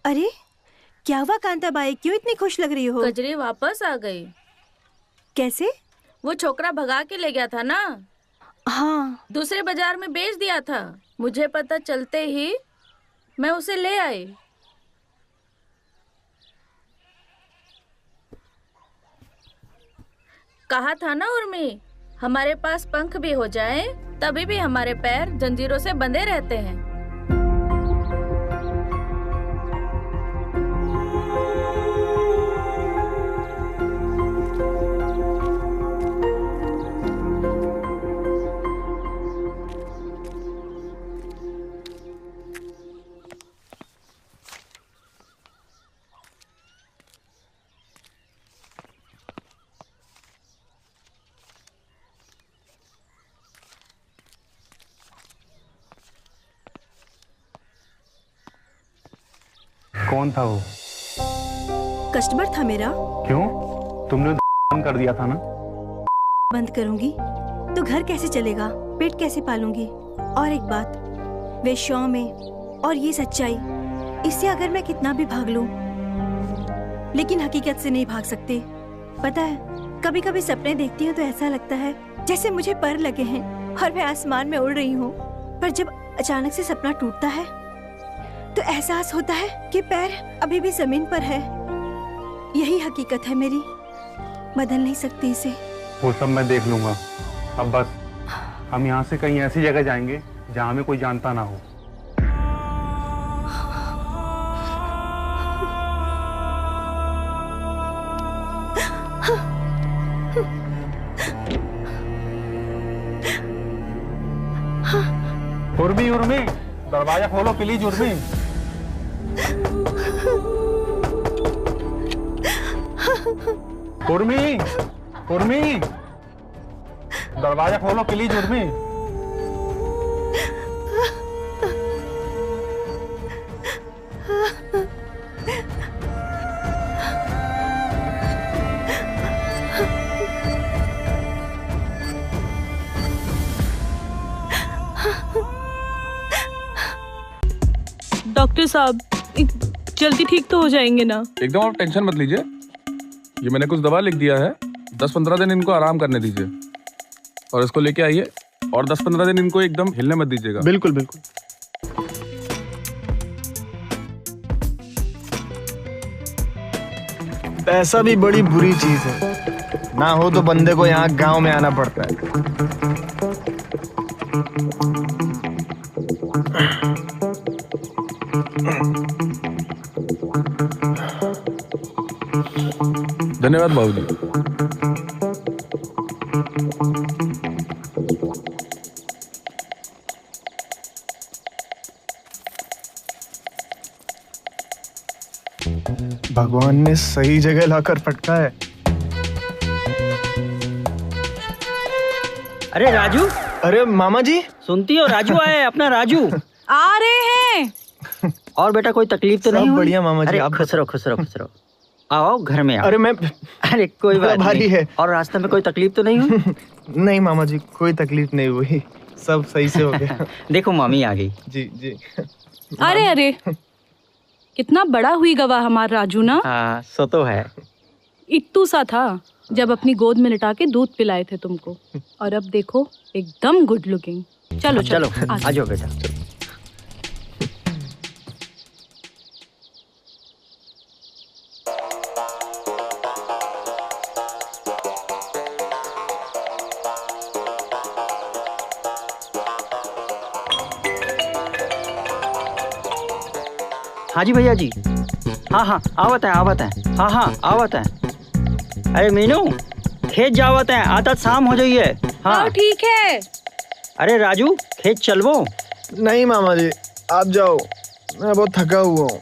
अरे क्या हुआ कांताबाई, क्यों इतनी खुश लग रही हो? कजरी वापस आ गई। कैसे? वो छोकरा भगा के ले गया था ना। हाँ। दूसरे बाजार में बेच दिया था। मुझे पता चलते ही मैं उसे ले आई। कहा था ना उर्मी, हमारे पास पंख भी हो जाए तभी भी हमारे पैर जंजीरों से बंधे रहते हैं। कौन था वो? कस्टमर था मेरा। क्यों? तुमने बंद कर दिया था ना। बंद करूंगी तो घर कैसे चलेगा, पेट कैसे पालूंगी? और एक बात, वेश्याओं में और ये सच्चाई, इससे अगर मैं कितना भी भाग लूं, लेकिन हकीकत से नहीं भाग सकते। पता है, कभी कभी सपने देखती हूँ तो ऐसा लगता है जैसे मुझे पर लगे हैं और मैं आसमान में उड़ रही हूँ। पर जब अचानक से सपना टूटता है तो एहसास होता है कि पैर अभी भी जमीन पर है। यही हकीकत है मेरी, बदल नहीं सकती इसे। वो सब मैं देख लूंगा। अब बस हम यहाँ से कहीं ऐसी जगह जाएंगे जहाँ हमें कोई जानता ना हो। उर्मी, उर्मी, दरवाजा खोलो प्लीज। उर्मी, उर्मी, उर्मी, दरवाजा खोलो प्लीज। उर्मी, डॉक्टर साहब, जल्दी ठीक तो हो जाएंगे ना? एकदम आप टेंशन मत लीजिए, ये मैंने कुछ दवा लिख दिया है, 10-15 दिन इनको आराम करने दीजिए और इसको लेके आइए और 10-15 दिन इनको एकदम हिलने मत दीजिएगा। बिल्कुल बिल्कुल। पैसा भी बड़ी बुरी चीज है, ना हो तो बंदे को यहाँ गांव में आना पड़ता है। धन्यवाद बाबूजी। भगवान ने सही जगह लाकर पटका है। अरे राजू, अरे मामा जी, सुनती हो? राजू आए, अपना राजू आ रहे हैं। और बेटा कोई तकलीफ तो नहीं हुई? बढ़िया मामा जी। अरे आप खुश रहो, खुश रहो, खुश रहो। आओ घर में आओ। अरे मैं, अरे कोई बात भारी नहीं है। और रास्ते में कोई तकलीफ तो नहीं हुई? नहीं मामा जी, कोई तकलीफ नहीं हुई, सब सही से हो गया। देखो मामी आ गई। जी जी। अरे अरे, कितना बड़ा हुई गवाह हमारा राजू ना। हाँ, सो तो है। इत्तू सा था जब अपनी गोद में लिटा के दूध पिलाए थे तुमको, और अब देखो एकदम गुड लुकिंग। चलो चलो आ जाओ बेटा। हाँ जी भैया जी, हाँ हाँ आवत है, आवत है, हाँ हाँ आवत है। अरे मीनू, खेत जावत है, आदत शाम हो जाइए। हाँ ठीक है। अरे राजू, खेत चलवो? नहीं मामा जी, आप जाओ, मैं बहुत थका हुआ हूँ।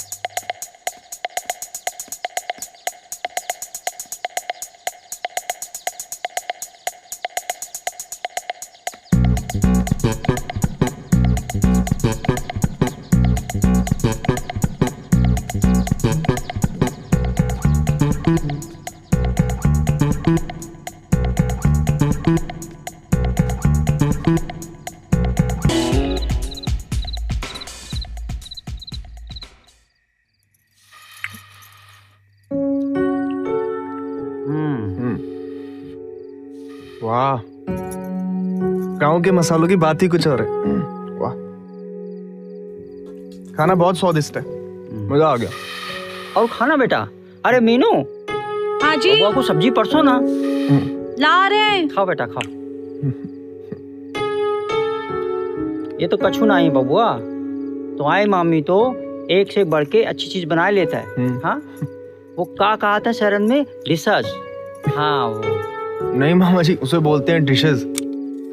वाह, गांव के मसालों की बात ही कुछ और है। वाह, खाना बहुत स्वादिष्ट है, मजा आ गया। और खाना बेटा। अरे मीनू। हाँ जी। बबुआ को सब्जी परसों ना ला रहे। खाओ बेटा खाओ। ये तो कछु ना ही बबुआ, तो आए मामी तो एक से बढ़ के अच्छी चीज बना लेता है। हाँ, वो क्या कहा था शरण में? डिशेस। हाँ वो नहीं मामा जी, उसे बोलते हैं डिशेस।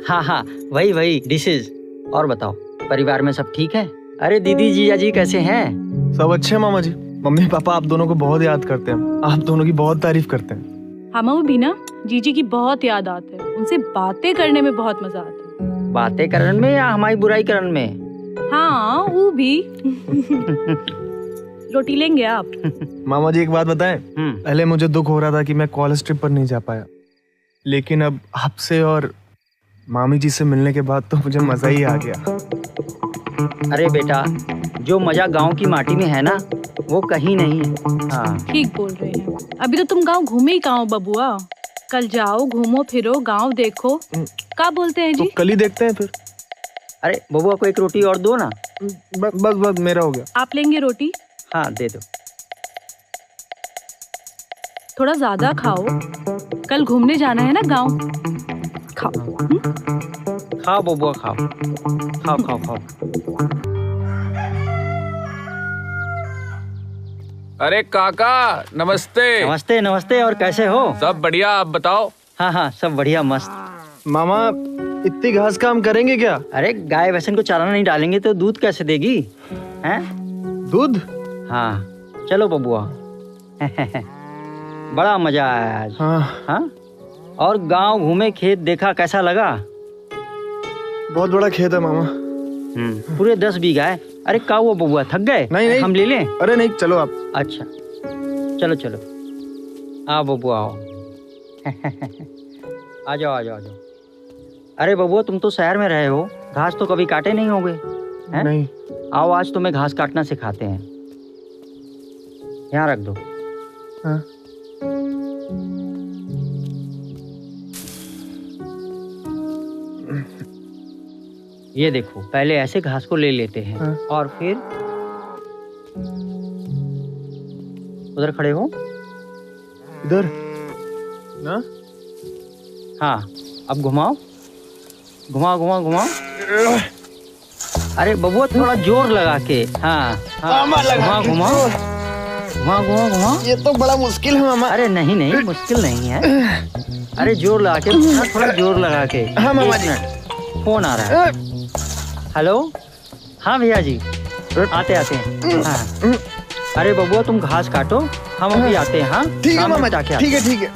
हाँ हाँ वही वही डिशेस। और बताओ, परिवार में सब ठीक है? अरे दीदी जीजा जी कैसे हैं? सब अच्छे हैं मामा जी। मम्मी पापा आप दोनों को बहुत याद करते हैं, आप दोनों की बहुत तारीफ करते हैं। हमें भी ना जीजी की बहुत याद आती है, उनसे बातें करने में बहुत मजा आता है। बातें करने में या हमारी बुराई करने में? हाँ वो भी। रोटी लेंगे आप? मामा जी एक बात बताएं, पहले मुझे दुख हो रहा था कि मैं कॉलेज ट्रिप पर नहीं जा पाया, लेकिन अब आपसे और मामी जी से मिलने के बाद तो मुझे मजा ही आ गया। अरे बेटा, जो मजा गांव की माटी में है ना, वो कहीं नहीं है। हाँ ठीक बोल रहे हैं। अभी तो तुम गांव घूमे ही कहाँ हो बबुआ? कल जाओ, घूमो फिरो, गांव देखो। क्या बोलते हैं जी? तो कल ही देखते हैं फिर। अरे बबुआ को एक रोटी और दो ना। बस मेरा हो गया। आप लेंगे रोटी? हाँ दे दो। थोड़ा ज्यादा खाओ, कल घूमने जाना है ना गांव। खाओ। खाओ बबुआ खाओ, खाओ खाओ खाओ। अरे काका नमस्ते। नमस्ते नमस्ते, और कैसे हो? सब बढ़िया, आप बताओ। हाँ हाँ सब बढ़िया मस्त। मामा इतनी घास काम करेंगे क्या? अरे गाय भैंसन को चारा नहीं डालेंगे तो दूध कैसे देगी? हैं? दूध? हाँ चलो बबुआ। बड़ा मजा आया आज। हाँ? और गांव घूमे, खेत देखा, कैसा लगा? बहुत बड़ा खेत है मामा। पूरे 10 बीघा है। अरे क्या हुआ बबुआ, थक गए? नहीं नहीं, हम ले लें? अरे नहीं, चलो आप। अच्छा चलो चलो, आओ बबुआ आओ। आ जाओ आ जाओ आ जाओ। अरे बबुआ तुम तो शहर में रहे हो, घास तो कभी काटे नहीं होगे? हैं? नहीं। आओ आज तुम्हें घास काटना सिखाते हैं। यहाँ रख दो। हाँ। ये देखो, पहले ऐसे घास को ले लेते हैं। हाँ। और फिर उधर खड़े हो। इधर ना? हाँ, अब घुमाओ घुमाओ घुमाओ घुमाओ। अरे बबुआ थोड़ा जोर लगा के। हाँ हाँ, घुमाओ घुमाओ घुमाओ घुमाओ घुमाओ। ये तो बड़ा मुश्किल है मामा। अरे नहीं नहीं, मुश्किल नहीं है। अरे जोर लगा के, थोड़ा जोर लगा के। हाँ मामा जी। फोन आ रहा है। हेलो, हाँ भैया जी, आते आते हैं। हाँ। अरे बबुआ तुम घास काटो, हम अभी आते हैं। हाँ ठीक है मामा जी, ठीक है ठीक है।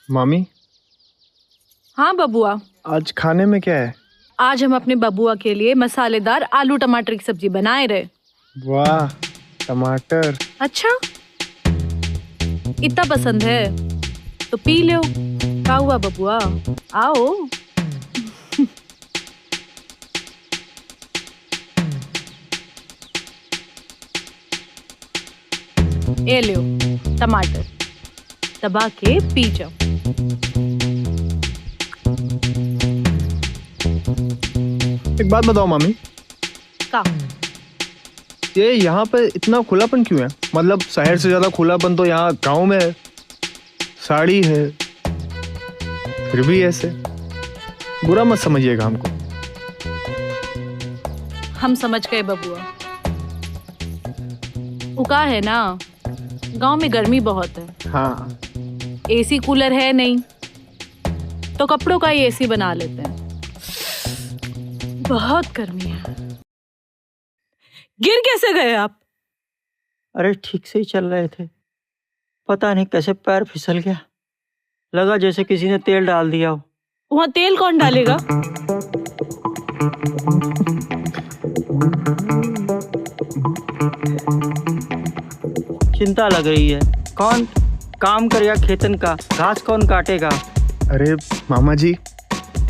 मामी, हाँ बबुआ, आज खाने में क्या है? आज हम अपने बबुआ के लिए मसालेदार आलू टमाटर की सब्जी बनाए रहे। वाह, टमाटर। अच्छा, इतना पसंद है तो पी लो। क्या हुआ बबुआ, आओ। ये लो टमाटर, दबा के पी जाओ। एक बात बताओ मामी, का ये यहाँ पे इतना खुलापन क्यों है? मतलब शहर से ज्यादा खुलापन तो यहाँ गांव में है। साड़ी है, फिर भी ऐसे। बुरा मत समझिएगा हमको। हम समझ गए बबुआ। उका है ना, गांव में गर्मी बहुत है। हाँ। एसी कूलर है नहीं, तो कपड़ों का ही एसी बना लेते हैं। बहुत गर्मी है। गिर कैसे गए आप? अरे ठीक से ही चल रहे थे, पता नहीं कैसे पैर फिसल गया। लगा जैसे किसी ने तेल डाल दिया हो। वहाँ तेल कौन डालेगा? चिंता लग रही है। कौन काम करेगा खेतन का, घास कौन काटेगा? अरे मामा जी,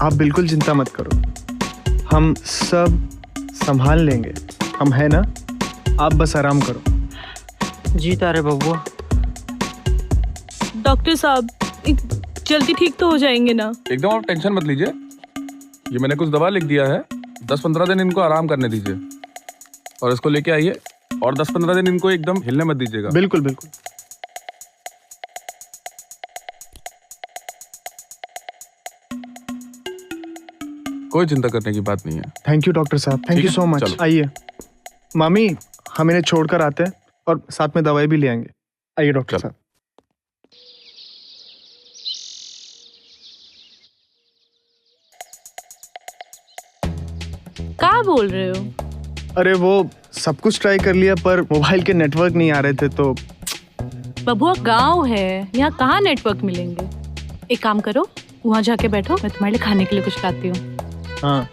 आप बिल्कुल चिंता मत करो, हम सब संभाल लेंगे। हम है ना, आप बस आराम करो। जीता रे बबुआ। डॉक्टर साहब, जल्दी ठीक तो हो जाएंगे ना? एकदम आप टेंशन मत लीजिए। ये मैंने कुछ दवा लिख दिया है, 10-15 दिन इनको आराम करने दीजिए और इसको लेके आइए। और 10-15 दिन इनको एकदम हिलने मत दीजिएगा। बिल्कुल बिल्कुल। कोई चिंता करने की बात नहीं है। थैंक यू डॉक्टर साहब, थैंक यू सो मच। आइए मामी, हम इन्हें छोड़कर आते हैं और साथ में दवाई भी ले आएंगे। आइए डॉक्टर साहब। क्या बोल रहे हो? अरे वो सब कुछ ट्राई कर लिया पर मोबाइल के नेटवर्क नहीं आ रहे थे तो। बबुआ गांव है, यहाँ कहाँ नेटवर्क मिलेंगे। एक काम करो, वहाँ जाके बैठो, मैं तुम्हारे लिए खाने के लिए कुछ लाती हूँ। हाँ।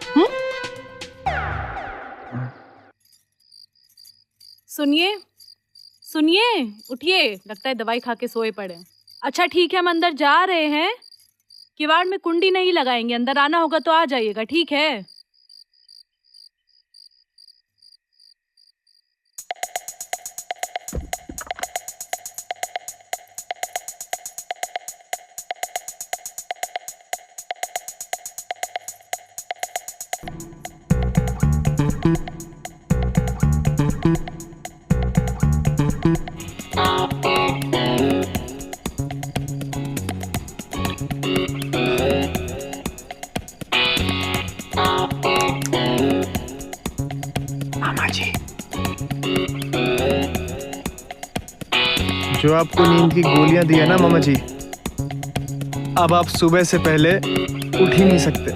सुनिए सुनिए, उठिए, लगता है दवाई खा के सोए पड़े। अच्छा ठीक है, हम अंदर जा रहे हैं। किवाड़ में कुंडी नहीं लगाएंगे, अंदर आना होगा तो आ जाइएगा, ठीक है? जो आपको नींद की गोलियां दी है ना मामा जी, अब आप सुबह से पहले उठ ही नहीं सकते।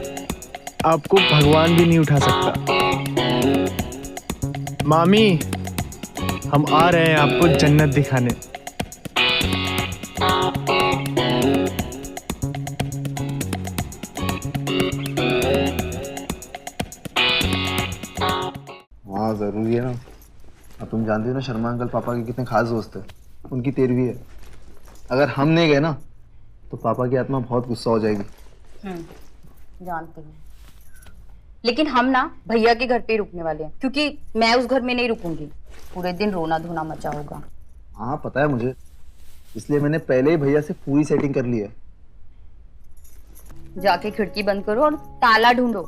आपको भगवान भी नहीं उठा सकता। मामी, हम आ रहे हैं आपको जन्नत दिखाने। बहुत ज़रूरी है ना। अब तुम जानती हो ना शर्मा अंकल पापा के कितने खास दोस्त हैं। उनकी 13वीं है। अगर हम नहीं गए ना तो पापा की आत्मा बहुत गुस्सा हो जाएगी। जानती हूँ, लेकिन हम ना भैया के घर पे ही रुकने वाले हैं, क्योंकि मैं उस घर में नहीं रुकूंगी। पूरे दिन रोना धोना मचा होगा। हाँ पता है मुझे, इसलिए मैंने पहले ही भैया से पूरी सेटिंग कर ली है। जाके खिड़की बंद करो और ताला ढूंढो।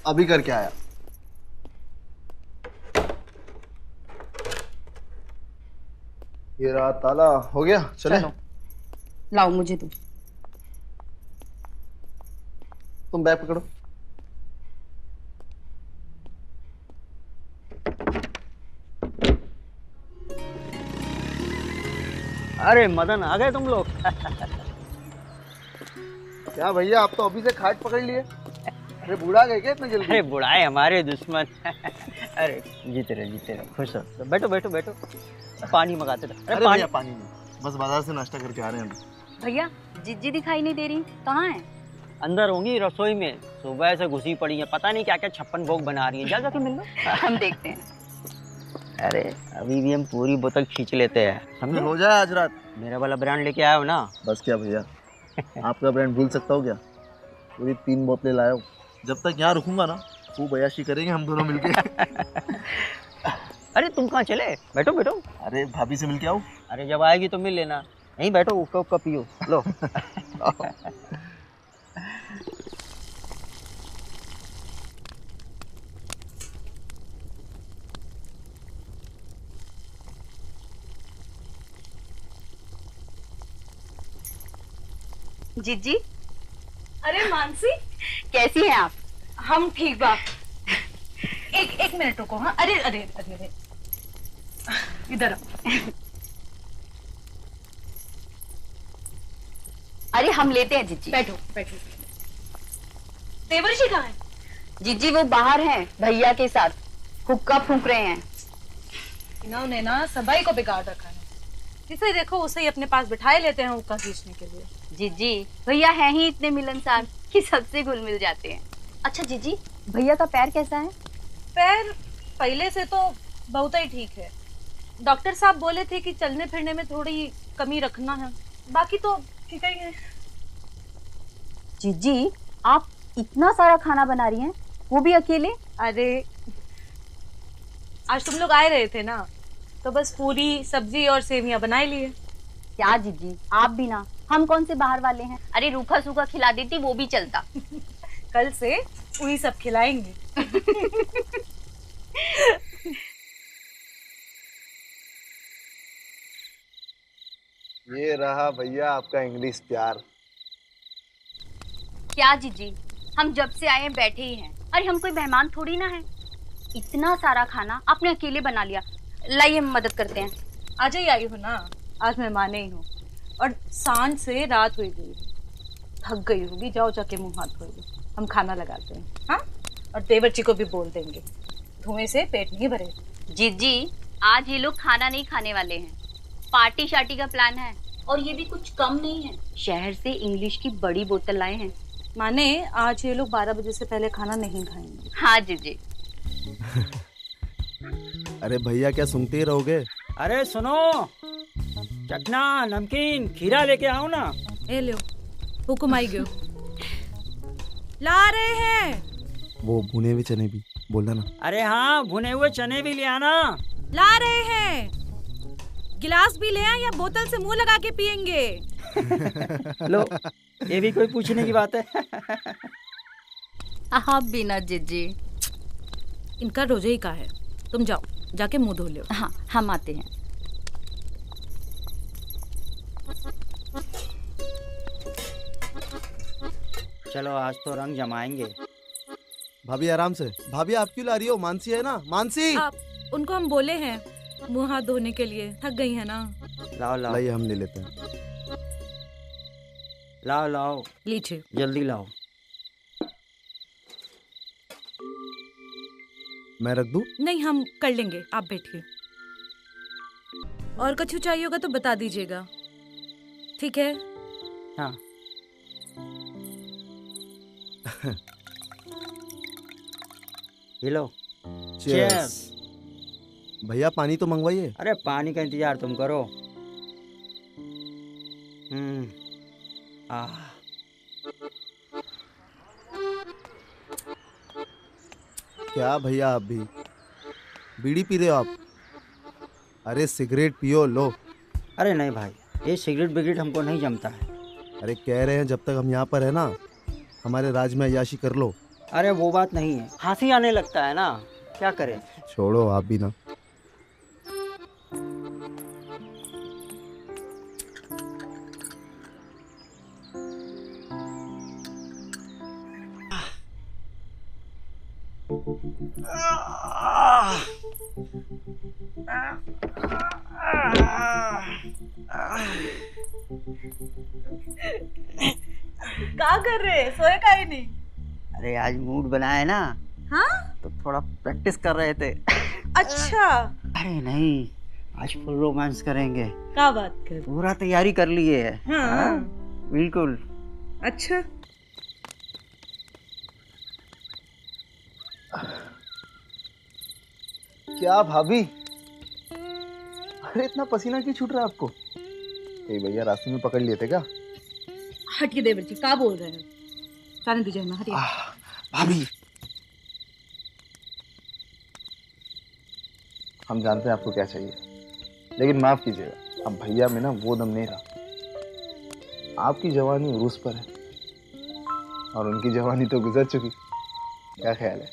अभी करके आया। ये रहा ताला, हो गया। चले चलो। लाओ मुझे दो। तुम बैग पकड़ो। अरे मदन, आ गए तुम लोग। क्या भैया, आप तो अभी से खाट पकड़ लिए। अरे बूढ़ा गए क्या इतना जल्दी? अरे बुढ़ाए हमारे दुश्मन। अरे जीते रहो खुश रहो। बैठो बैठो बैठो, पानी मंगाते रहो। अरे भैया पानी नहीं, बस बाजार से नाश्ता करके आ रहे हैं अभी। भैया जिज्जी दिखाई नहीं दे रही, कहाँ है? अंदर होंगी रसोई में, सुबह से घुसी पड़ी है, पता नहीं क्या क्या 56 भोग बना रही है। जा जाके मिल लो। हम देखते हैं। अरे अभी भी हम पूरी बोतल खींच लेते हैं, समझे? हो जाए आज रात। मेरा वाला ब्रांड लेके आए हो ना। बस क्या भैया, आपका ब्रांड भूल सकता हूँ क्या? पूरी 3 बोतलें लाया हूँ। जब तक यहाँ रुकूंगा ना खूब अय्याशी करेंगे हम दोनों मिलके। अरे तुम कहाँ चले? बैठो बैठो। अरे भाभी से मिलके आओ। अरे जब आएगी तो मिल लेना। नहीं बैठो, उक्का उक्का पियो। लो। जिज्जी, अरे मानसी, कैसी हैं आप? हम ठीक बा। एक मिनट रुको। हाँ, अरे अरे अरे अरे, इधर आओ। अरे हम लेते हैं जिज्जी। बैठो बैठो। देवर्षि कहाँ है? जिज्जी वो बाहर हैं, भैया के साथ हुक्का फूंक रहे हैं। इन्होंने ना सबाई को बिगाड़ रखा है। जिसे देखो उसे ही अपने पास बिठाए लेते हैं हुक्का खींचने के लिए। जिज्जी भैया हैं ही इतने मिलनसार कि सबसे घुल मिल जाते हैं। अच्छा जिज्जी, भैया का पैर कैसा है? पैर पहले से तो बहुत ही ठीक है। डॉक्टर साहब बोले थे कि चलने फिरने में थोड़ी कमी रखना है, बाकी तो ठीक ही है। जिज्जी, आप इतना सारा खाना बना रही हैं, वो भी अकेले? अरे आज तुम लोग आए रहे थे ना, तो बस पूरी सब्जी और सेवियां बनाई लिए। क्या जिज्जी, आप भी ना, हम कौन से बाहर वाले हैं? अरे रूखा सूखा खिला देती वो भी चलता। कल से वही सब खिलाएंगे। ये रहा भैया आपका इंग्लिश प्यार। क्या जिज्जी, हम जब से आए बैठे ही हैं। अरे हम कोई मेहमान थोड़ी ना है। इतना सारा खाना आपने अकेले बना लिया। लाइए हम मदद करते हैं। आज ही आई हो ना, आज मेहमान ही हूँ और सांझ से रात हुई गई, थक गई होगी। जाओ जाके मुंह हाथ धो लो, हम खाना लगाते हैं। हाँ, और देवर्ची को भी बोल देंगे, धुएं से पेट नहीं भरे। जिज्जी, आज ये लोग खाना नहीं खाने वाले हैं, पार्टी शार्टी का प्लान है। और ये भी कुछ कम नहीं है, शहर से इंग्लिश की बड़ी बोतल लाए हैं। माने आज ये लोग 12 बजे से पहले खाना नहीं खाएंगे। हाँ जिज्जी। अरे भैया क्या सुनते ही रहोगे? अरे सुनो, चटना नमकीन खीरा लेके आओ ना। ए लो, हुकुम आई गयो। ला रहे हैं। वो भुने हुए चने भी बोलना ना। अरे हाँ, भुने हुए चने भी ले आना। ला रहे हैं। गिलास भी ले आए या बोतल से मुंह लगा के पियेंगे? लो, ये भी कोई पूछने की बात है? आप भी ना जिज्जी। इनका रोजे ही का है। तुम जाओ, जाके मुंह धो लो। हाँ, हम आते हैं। चलो आज तो रंग जमाएंगे। भाभी आराम से। भाभी आप क्यों ला रही हो? मानसी है ना, मानसी। आप उनको हम बोले हैं मुंह हाथ धोने के लिए, थक गई है ना। लाओ लाओ। लाइए हम ले लेते हैं। लाओ लाओ, लीजिए जल्दी लाओ। मैं रख दूं? नहीं, हम कर लेंगे, आप बैठिए। और कुछ चाहिए होगा तो बता दीजिएगा, ठीक है? हाँ। ये लो, Cheers. भैया पानी तो मंगवाइए। अरे पानी का इंतजार तुम करो। क्या भैया आप भी बीड़ी पी रहे हो आप? अरे सिगरेट पियो लो। अरे नहीं भाई, ये सिगरेट बिगरेट हमको नहीं जमता है। अरे कह रहे हैं जब तक हम यहाँ पर है ना, हमारे राज में अय्याशी कर लो। अरे वो बात नहीं है, हंसी आने लगता है ना, क्या करें। छोड़ो आप भी ना। क्या कर रहे? सोए का ही नहीं? अरे आज मूड बनाया है ना, हाँ? तो थोड़ा प्रैक्टिस कर रहे थे। अच्छा। अरे नहीं, आज फुल रोमांस करेंगे। क्या बात कर? पूरा तैयारी कर लिए है। हाँ। बिल्कुल। अच्छा। क्या भाभी, अरे इतना पसीना क्यों छूट रहा है आपको? कहीं भैया रास्ते में पकड़ लिए थे क्या? हटिए देवर जी, क्या बोल रहे हैं? जाने दीजिए ना, हटिए। भाभी, हम जानते हैं आपको क्या चाहिए, लेकिन माफ कीजिएगा, अब भैया में ना वो दम नहीं रहा। आपकी जवानी उरूस पर है और उनकी जवानी तो गुजर चुकी। क्या ख्याल है?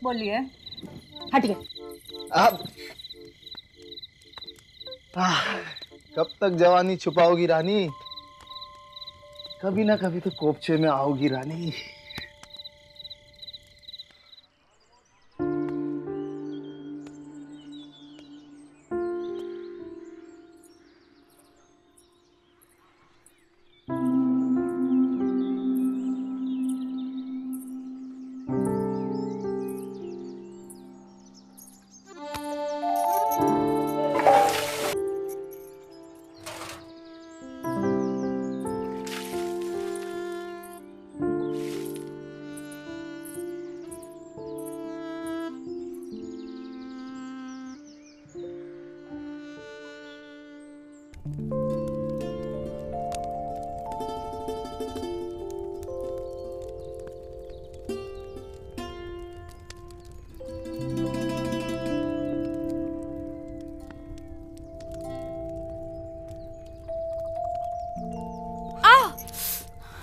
बोलिए। हटिए। आप कब तक जवानी छुपाओगी रानी? कभी ना कभी तो कोपचे में आओगी रानी।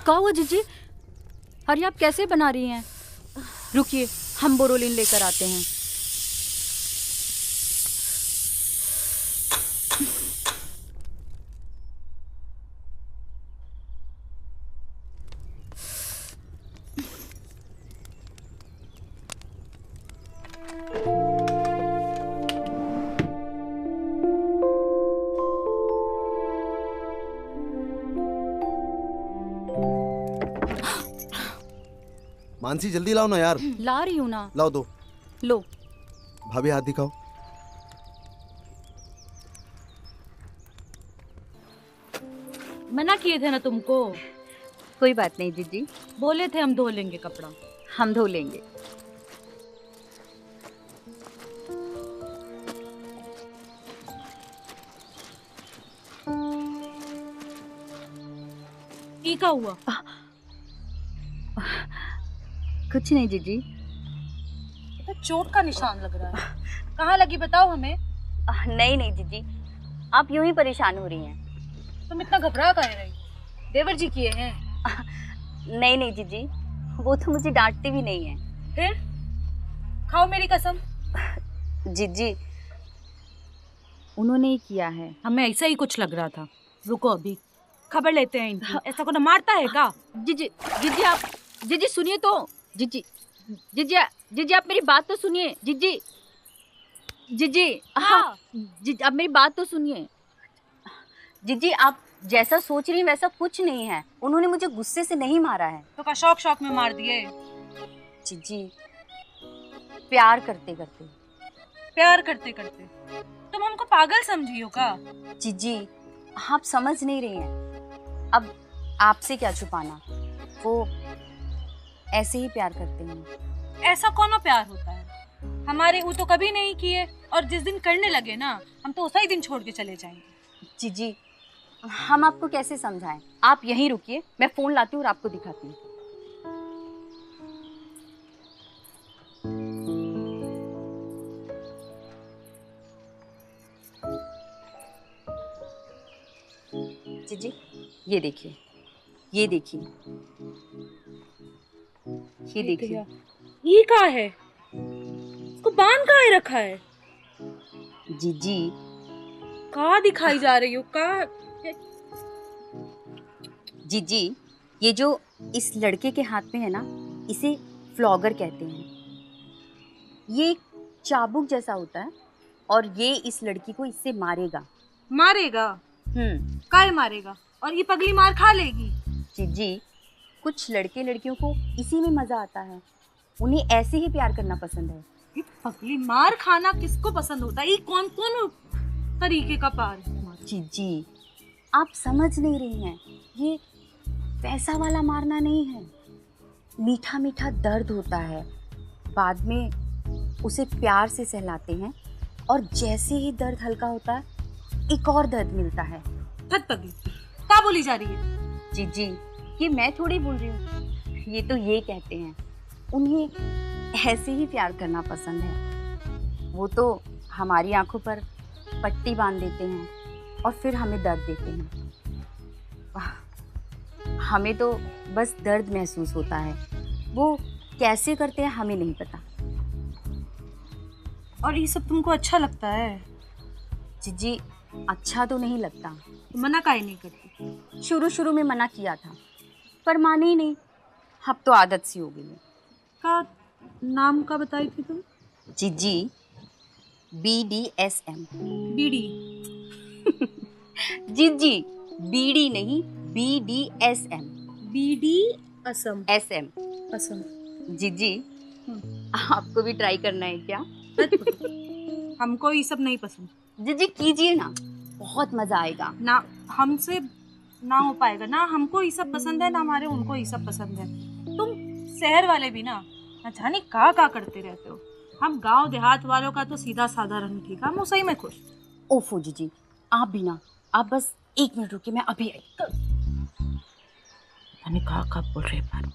क्या हुआ जीजी? अरे आप कैसे बना रही हैं? रुकिए, हम बोरोलिन लेकर आते हैं। मानसी जल्दी लाओ ना यार। ला रही हूँ ना। लाओ दो। लो। भाभी हाथ दिखाओ। मना किए थे ना तुमको। कोई बात नहीं जीजी, बोले थे हम धो लेंगे कपड़ा। हम धो लेंगे। क्या हुआ? कुछ नहीं जीजी। तो चोट का निशान लग रहा है। कहाँ लगी बताओ हमें। नहीं नहीं जीजी, आप यूं ही परेशान हो रही हैं। तुम इतना घबरा काहे रही? देवर जी किए हैं। नहीं नहीं जीजी, वो तो मुझे डांटती भी नहीं है। फिर खाओ मेरी कसम। जीजी, उन्होंने ही किया है। हमें ऐसा ही कुछ लग रहा था। रुको अभी खबर लेते हैं इनकी। ऐसा कोई मारता है क्या? जीजी जीजी आप जीजी सुनिए तो। जीजी जीजी जीजी आप मेरी बात तो सुनिए। जीजी जीजी हाँ जीजी आप मेरी बात तो सुनिए। जीजी आप जैसा सोच रही हैं वैसा कुछ नहीं है। उन्होंने मुझे गुस्से से नहीं मारा है। तो का शौक शौक में मार दिए? जीजी प्यार करते करते। प्यार करते करते तुम हमको पागल समझी हो का? जीजी आप समझ नहीं रही हैं। अब आपसे क्या छुपाना, वो ऐसे ही प्यार करते हैं। ऐसा कौन प्यार होता है? हमारे वो तो कभी नहीं किए, और जिस दिन करने लगे ना हम तो उसी दिन छोड़ के चले जाएंगे। जीजी हम आपको कैसे समझाएं? आप यहीं रुकिए, मैं फोन लाती हूँ और आपको दिखाती हूँ। जीजी ये देखिए, ये देखिए, ये देखिए। ये क्या है? इसको बांध काहे रखा है? जीजी कहाँ दिखाई जा रही हो? कहाँ? जीजी ये जो इस लड़के के हाथ में है ना, इसे फ्लॉगर कहते हैं। ये एक चाबुक जैसा होता है और ये इस लड़की को इससे मारेगा। मारेगा? काहे मारेगा? और ये पगली मार खा लेगी? जीजी कुछ लड़के लड़कियों को इसी में मजा आता है, उन्हें ऐसे ही प्यार करना पसंद है। ये पगली मार खाना किसको पसंद होता है? ये कौन कौन तरीके का प्यार? जीजी आप समझ नहीं रही हैं, ये पैसा वाला मारना नहीं है, मीठा मीठा दर्द होता है। बाद में उसे प्यार से सहलाते हैं और जैसे ही दर्द हल्का होता है एक और दर्द मिलता है। पगली क्या बोली जा रही है? जीजी ये मैं थोड़ी बोल रही हूँ, ये तो ये कहते हैं, उन्हें ऐसे ही प्यार करना पसंद है। वो तो हमारी आंखों पर पट्टी बांध देते हैं और फिर हमें दर्द देते हैं। हमें तो बस दर्द महसूस होता है, वो कैसे करते हैं हमें नहीं पता। और ये सब तुमको अच्छा लगता है? जीजी अच्छा तो नहीं लगता। तो मना काहे नहीं करती? शुरू शुरू में मना किया था पर माने ही नहीं, अब तो आदत सी हो गई है। का नाम का बताई थी तुम? जीजी BDSM। बीड़ी? जीजी बीड़ी नहीं, BDSM। BDSM? SM। असम। जीजी आपको भी ट्राई करना है क्या? हमको ये सब नहीं पसंद। जीजी कीजिए ना, बहुत मजा आएगा। ना हमसे ना हो पाएगा ना, हमको ये सब पसंद है ना हमारे उनको ये सब पसंद है। तुम शहर वाले भी ना जाने का करते रहते हो। हम गांव देहात वालों का तो सीधा साधा रंग ठीक है, हम उसी में खुश। ओफो जीजी आप भी ना, आप बस 1 मिनट रुकिए, मैं अभी आई। मैंने कहा बोल रहे पर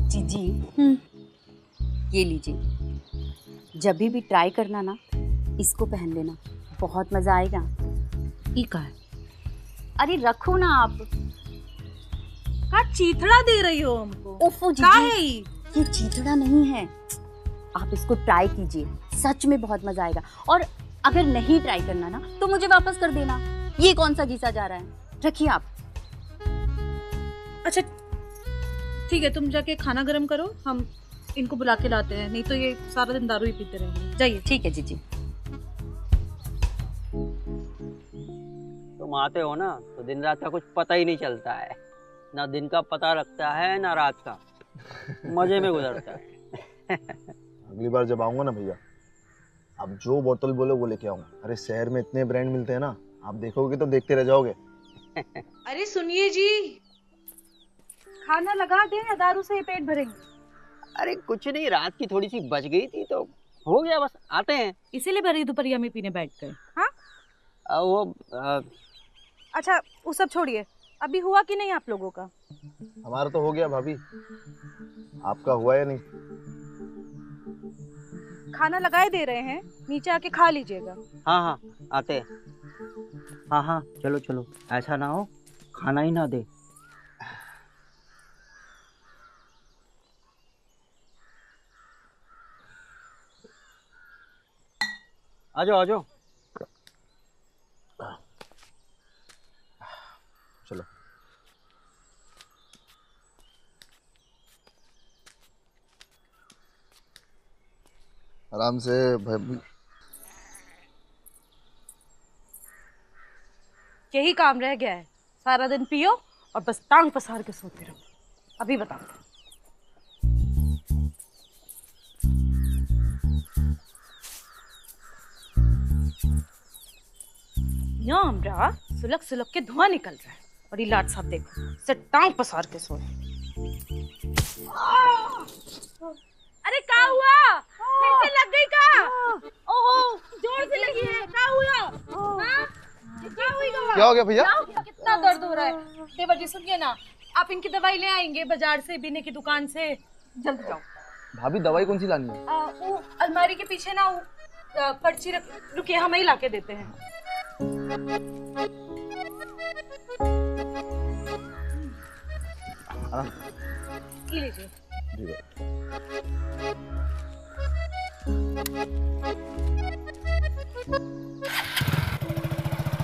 जीजी ये लीजिए, जब भी ट्राई करना ना इसको पहन लेना, बहुत मजा आएगा। ये का है? अरे रखो ना आप। का चीथड़ा दे रही हो हमको? ओफो जीजी ये चीथड़ा नहीं है, आप इसको ट्राई कीजिए, सच में बहुत मजा आएगा। और अगर नहीं ट्राई करना ना तो मुझे वापस कर देना। ये कौन सा घिसा जा रहा है? रखिए आप। अच्छा ठीक है, तुम जाके खाना गर्म करो, हम इनको बुला के लाते हैं, नहीं तो ये सारा दिन दारू ही पीते रहेंगे। जाइए। ठीक है जीजी। तुम आते हो ना तो दिन रात का कुछ पता ही नहीं चलता है, ना दिन का पता लगता है ना रात का, मजे में गुजरता है। अगली बार जब आऊंगा ना भैया, आप जो बोतल बोलो वो लेके आऊंगा। अरे शहर में इतने ब्रांड मिलते हैं ना, आप देखोगे तो देखते रह जाओगे। अरे सुनिए जी, खाना लगा दें या दारू से ही पेट भरेंगे? अरे कुछ नहीं, रात की थोड़ी सी बच गई थी तो हो गया, बस आते हैं। इसीलिए भरी दोपहरिया में पीने बैठ गए? हाँ अच्छा वो सब छोड़िए, अभी हुआ कि नहीं आप लोगों का? हमारा तो हो गया भाभी, आपका हुआ या नहीं? खाना लगाए दे रहे हैं, नीचे आके खा लीजिएगा। हाँ आते हैं। हाँ चलो चलो, ऐसा ना हो खाना ही ना दे। आ जाओ। चलो आराम से भाभी। यही काम रह गया है, सारा दिन पियो और बस टांग पसार के सोते रहो। अभी बताओ। यहाँ हमरा सुलग सुलग के धुआं निकल रहा है और ये लाट साहब देखो से टांग पसार के सोए। अरे क्या हुआ? फिर से लग गई का? ओहो जोर से लगी है। क्या हुआ? हाँ? क्या हुई गवा? क्या हो गया भैया? कितना दर्द हो रहा है। देवर जी सुनिए ना, आप इनकी दवाई ले आएंगे बाजार से, बीने की दुकान से। जल्दी जाओ। भाभी दवाई कौन सी लानी है? वो अलमारी के पीछे ना वो पर्ची रुकिए, हम ही लाके देते हैं। ये लीजिए।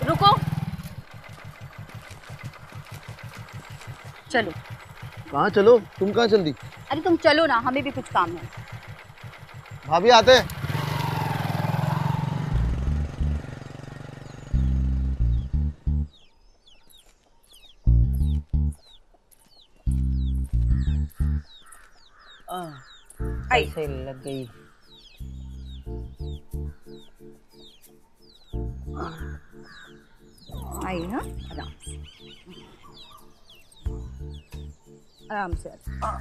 रुको, चलो। कहाँ चलो? तुम कहाँ चल दी? अरे तुम चलो ना, हमें भी कुछ काम है। भाभी आते हैं। ऐसे लग गई। आई ना, आराम से आराम से।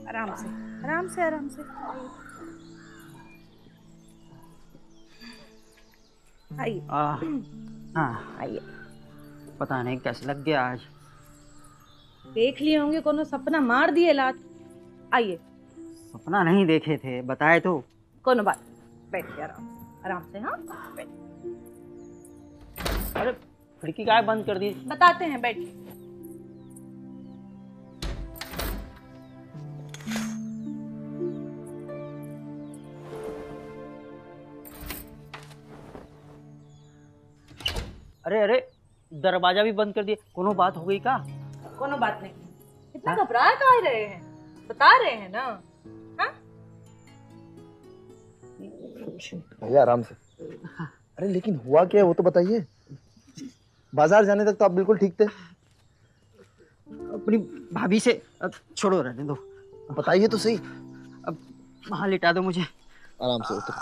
आराम से आराम से आराम से। आइए। हाँ आइए। पता नहीं कैसे लग गया आज। देख लिए होंगे कोनो सपना मार दिए लात। आइए। सपना नहीं देखे थे, बताए तो। कोनो बात, बैठिए आराम आराम से। हाँ बैठ। अरे खिड़की काय बंद कर दी? बताते हैं, बैठिए। अरे अरे दरवाजा भी बंद कर दिए। कोनो बात हो गई का? कोनो बात नहीं। इतना घबरा काहे रहे हैं? बता रहे हैं ना। हाँ? भैया आराम से। अरे लेकिन हुआ क्या है वो तो बताइए। बाजार जाने तक तो आप बिल्कुल ठीक थे। अपनी भाभी से अब छोड़ो, रहने दो। बताइए तो सही। अब वहां लिटा दो मुझे। आराम से उतर।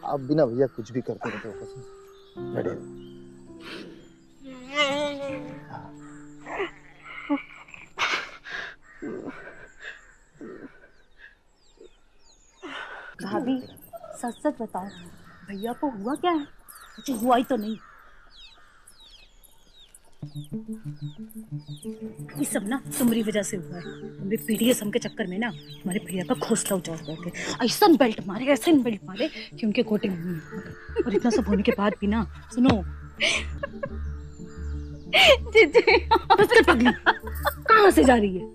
आप बिना भैया कुछ भी करते रहते हो कसम। बैठे। भाभी सच सच बताओ, भैया को हुआ क्या है? कुछ हुआ ही तो नहीं। ये सब ना तुम्हारी वजह से हुआ है। तुम्हारे पीडीएसएम के चक्कर में ना हमारे भैया का घोंसला उजाड़ करके ऐसा बेल्ट मारे, ऐसे बेल्ट मारे कि उनके गोटे में। और इतना सब होने के बाद भी ना, सुनो जीजी पगली कहाँ से जा रही है?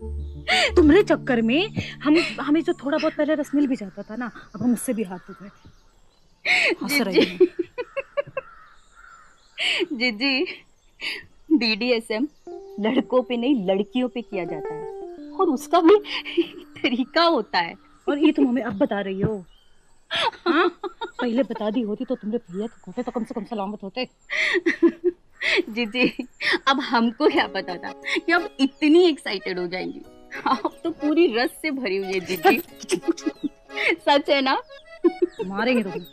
तुम्हारे चक्कर में हमें जो थोड़ा बहुत पहले रस मिल भी जाता था ना, अब हम उससे भी हाथ धो गए। हंस रही है। जीजी बीडीएसएम लड़कों पे नहीं लड़कियों पे किया जाता है, और उसका भी तरीका होता है। और ये तुम हमें अब बता रही हो? हाँ? पहले बता दी होती तो तुम्हारे भैया के घोटे तो कम से कम सलामत होते। जीजी अब हमको क्या पता था कि अब इतनी एक्साइटेड हो जाएंगी। आप तो पूरी रस से भरी हुई है जीजी। सच है ना? मारेंगे तुम्हें।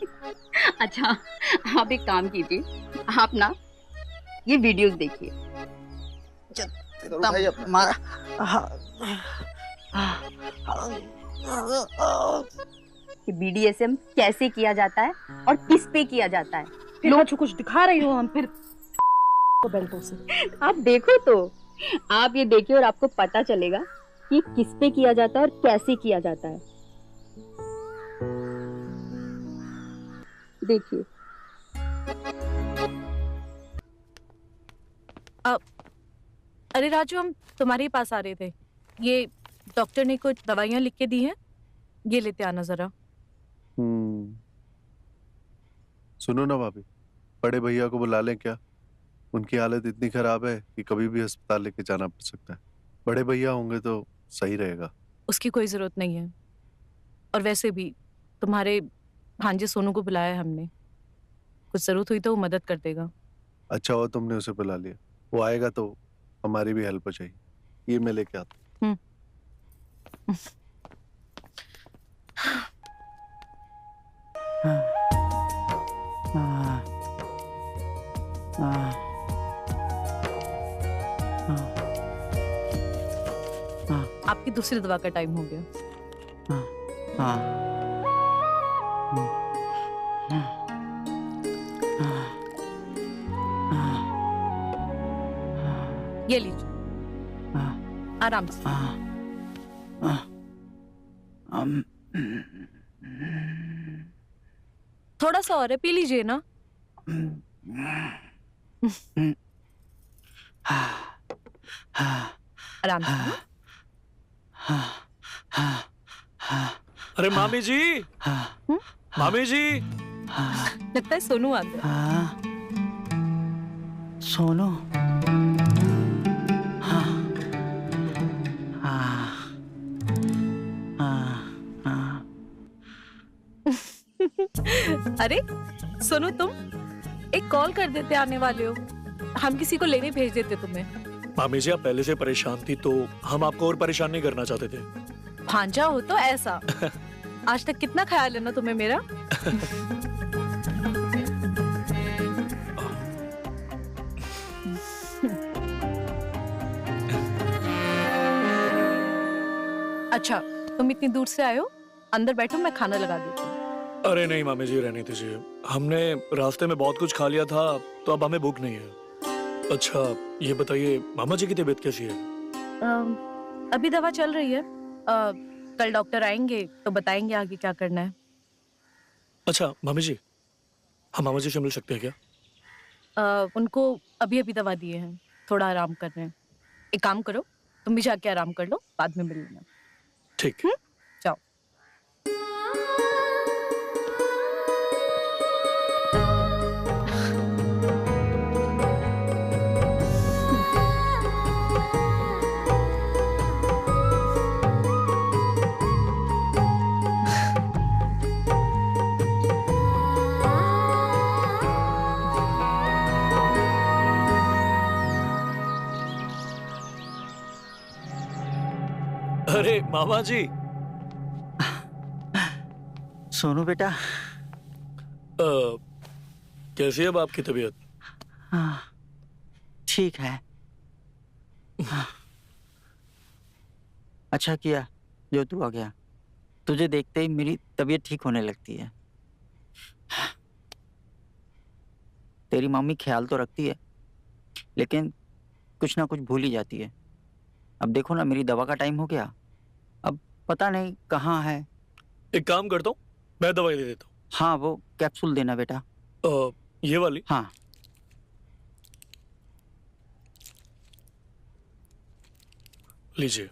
अच्छा आप एक काम कीजिए, आप ना ये वीडियोस देखिए। कि बीडीएसएम कैसे किया जाता है और किस पे किया जाता है। फिर कुछ दिखा रही हो हम फिर बेल्टों से। आप देखो तो, आप ये देखिए और आपको पता चलेगा कि किस पे किया जाता है और कैसे किया जाता है। देखिए। अरे राजू, हम तुम्हारे पास आ रहे थे। ये डॉक्टर ने कुछ दवाइयाँ लिख के दी हैं, ये लेते आना जरा। सुनो ना भाभी, बड़े भैया को बुला लें क्या? उनकी हालत इतनी खराब है कि कभी भी अस्पताल लेके जाना पड़ सकता है। बड़े भैया होंगे तो सही रहेगा। उसकी कोई जरूरत नहीं है, और वैसे भी तुम्हारे भांजे सोनू को बुलाया है हमने, कुछ जरूरत हुई तो वो मदद कर देगा। अच्छा हुआ तुमने उसे बुला लिया, वो आएगा तो हमारी भी हेल्प हो जाएगी। ये मैं लेके आता हूँ। आपकी दूसरी दवा का टाइम हो गया। ये लीजिए, आराम से। थोड़ा सा और है, पी लीजिए ना। आराम से। अरे मामी जी, मामी जी। लगता है सोनू आ गया। सोनू? अरे सोनू, तुम एक कॉल कर देते, आने वाले हो, हम किसी को लेने भेज देते तुम्हें। मामी जी, आप पहले से परेशान थी तो हम आपको और परेशान नहीं करना चाहते थे। भांजा हो तो ऐसा। आज तक कितना ख्याल है ना तुम्हें मेरा। अच्छा, तुम इतनी दूर से आए हो, अंदर बैठो, मैं खाना लगा देती हूँ। अरे नहीं मामी जी, रहने दीजिए। हमने रास्ते में बहुत कुछ खा लिया था, तो अब हमें भूख नहीं है। अच्छा ये बताइए, मामा जी की तबीयत कैसी है? अभी दवा चल रही है। कल डॉक्टर आएंगे तो बताएंगे आगे क्या करना है। अच्छा मामी जी, हम मामा जी से मिल सकते हैं क्या? उनको अभी अभी दवा दिए हैं, थोड़ा आराम कर रहे हैं। एक काम करो, तुम भी जाके आराम कर लो, बाद में मिल लेना। ठीक। जाओ। अरे मामा जी। सोनू बेटा, कैसी है अब आपकी तबीयत? हाँ, ठीक है। अच्छा किया जो तू आ गया, तुझे देखते ही मेरी तबीयत ठीक होने लगती है। तेरी मम्मी ख्याल तो रखती है, लेकिन कुछ ना कुछ भूल ही जाती है। अब देखो ना, मेरी दवा का टाइम हो गया, अब पता नहीं कहाँ है। एक काम करता हूँ, मैं दवाई दे देता हूँ। हाँ, वो कैप्सूल देना बेटा। ये वाली? हाँ। लीजिए।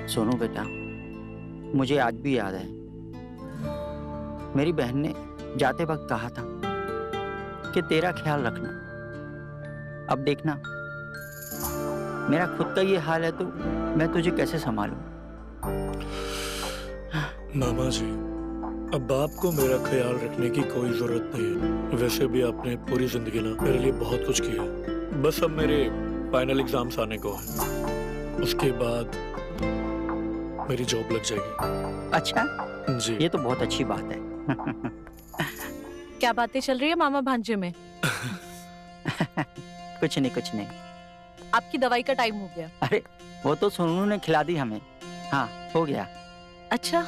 सोनू बेटा, मुझे आज भी याद है, मेरी बहन ने जाते वक्त कहा था कि तेरा ख्याल रखना। अब देखना, मेरा खुद का ये हाल है तो मैं तुझे कैसे संभालूं? मामा जी, अब आपको मेरा ख्याल रखने की कोई जरूरत नहीं है। वैसे भी आपने पूरी जिंदगी ना मेरे लिए बहुत कुछ किया। बस अब मेरे फाइनल एग्जाम्स आने को है, उसके बाद मेरी जॉब लग जाएगी। अच्छा जी, ये तो बहुत अच्छी बात है। क्या बातें चल रही है मामा भांजे में? कुछ नहीं, कुछ नहीं। आपकी दवाई का टाइम हो गया। अरे वो तो सोनू ने खिला दी हमें। हाँ, हो गया। अच्छा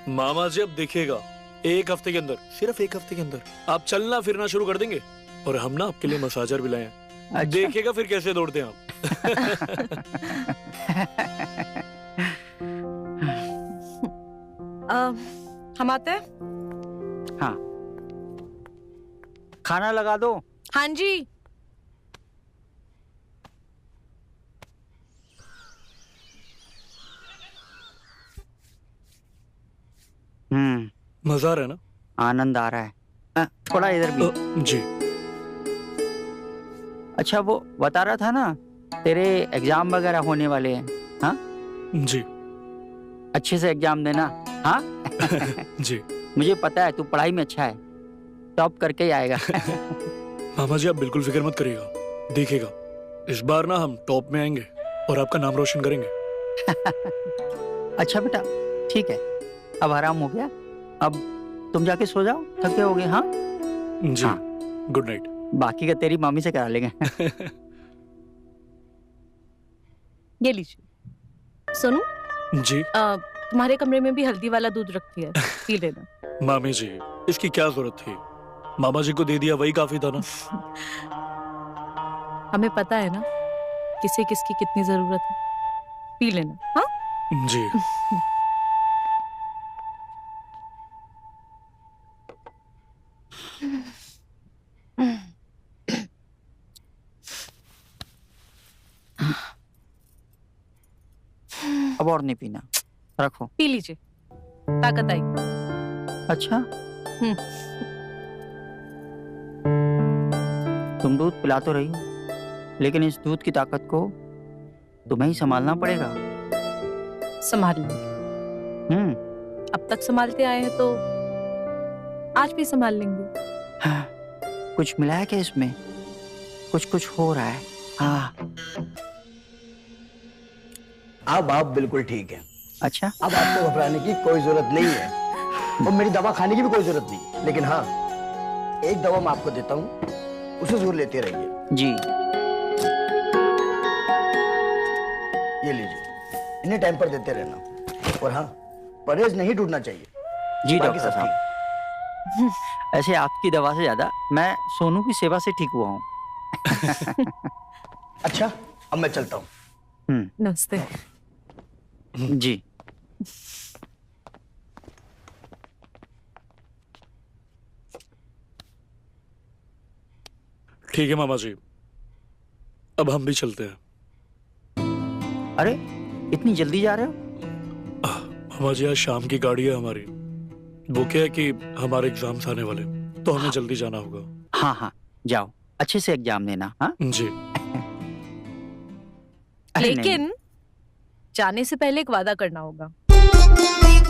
मामा जी, अब देखिएगा, एक हफ्ते के अंदर, सिर्फ एक हफ्ते के अंदर आप चलना फिरना शुरू कर देंगे, और हम ना आपके लिए मसाजर भी लाए हैं। अच्छा। देखिएगा फिर कैसे दौड़ते हैं आप। हम आते हैं। हाँ, खाना लगा दो। हाँ जी। मजा आ रहा है ना? आनंद आ रहा है। थोड़ा इधर भी। जी। अच्छा वो बता रहा था ना तेरे एग्जाम वगैरह होने वाले हैं, हाँ? जी। अच्छे से एग्जाम देना, हाँ? जी। मुझे पता है तू पढ़ाई में अच्छा है, टॉप करके ही आएगा। मामा जी आप बिल्कुल फिक्र मत करिएगा, देखिएगा इस बार ना हम टॉप में आएंगे और आपका नाम रोशन करेंगे। अच्छा बेटा ठीक है, अब आराम हो गया, अब तुम जाके सो जाओ, थके होगे, हाँ? जी। हाँ। Good night. बाकी का तेरी मामी से करा लेंगे। ये लीजिए। सोनू जी। तुम्हारे कमरे में भी हल्दी वाला दूध रखती है, पी लेना। मामी जी इसकी क्या जरूरत थी, मामा जी को दे दिया वही काफी था ना। हमें पता है ना किसे किसकी कितनी जरूरत है, पी लेना, हाँ? जी। अब और नहीं पीना, रखो। पी लीजिए, ताकत आई। अच्छा तुम दूध पिला तो रही हो, लेकिन इस दूध की ताकत को तुम्हें ही संभालना पड़ेगा। संभाल लेंगे। अब तक संभालते आए हैं तो आज भी संभाल लेंगे। कुछ मिला है क्या इसमें? कुछ कुछ हो रहा है। हाँ अब आप बिल्कुल ठीक है। अच्छा अब आपको घबराने की कोई जरूरत नहीं है और मेरी दवा खाने की भी कोई जरूरत नहीं, लेकिन हाँ एक दवा मैं आपको देता हूँ, उसे जरूर लेते रहिए। जी। ये लीजिए, इन्हें टाइम पर देते रहना और हाँ परहेज नहीं टूटना चाहिए। जी बाकी डॉक्टर सब साहब। ऐसे आपकी दवा से ज्यादा मैं सोनू की सेवा से ठीक हुआ हूँ। अच्छा अब मैं चलता हूँ। नमस्ते। जी। ठीक है मामा जी, अब हम भी चलते हैं। अरे इतनी जल्दी जा रहे हो? मामा जी आज शाम की गाड़ी है हमारी, वो क्या है कि हमारे एग्जाम्स आने वाले, तो हमें जल्दी जाना होगा। हाँ हाँ जाओ, अच्छे से एग्जाम देना। हाँ जी। लेकिन जाने से पहले एक वादा करना होगा।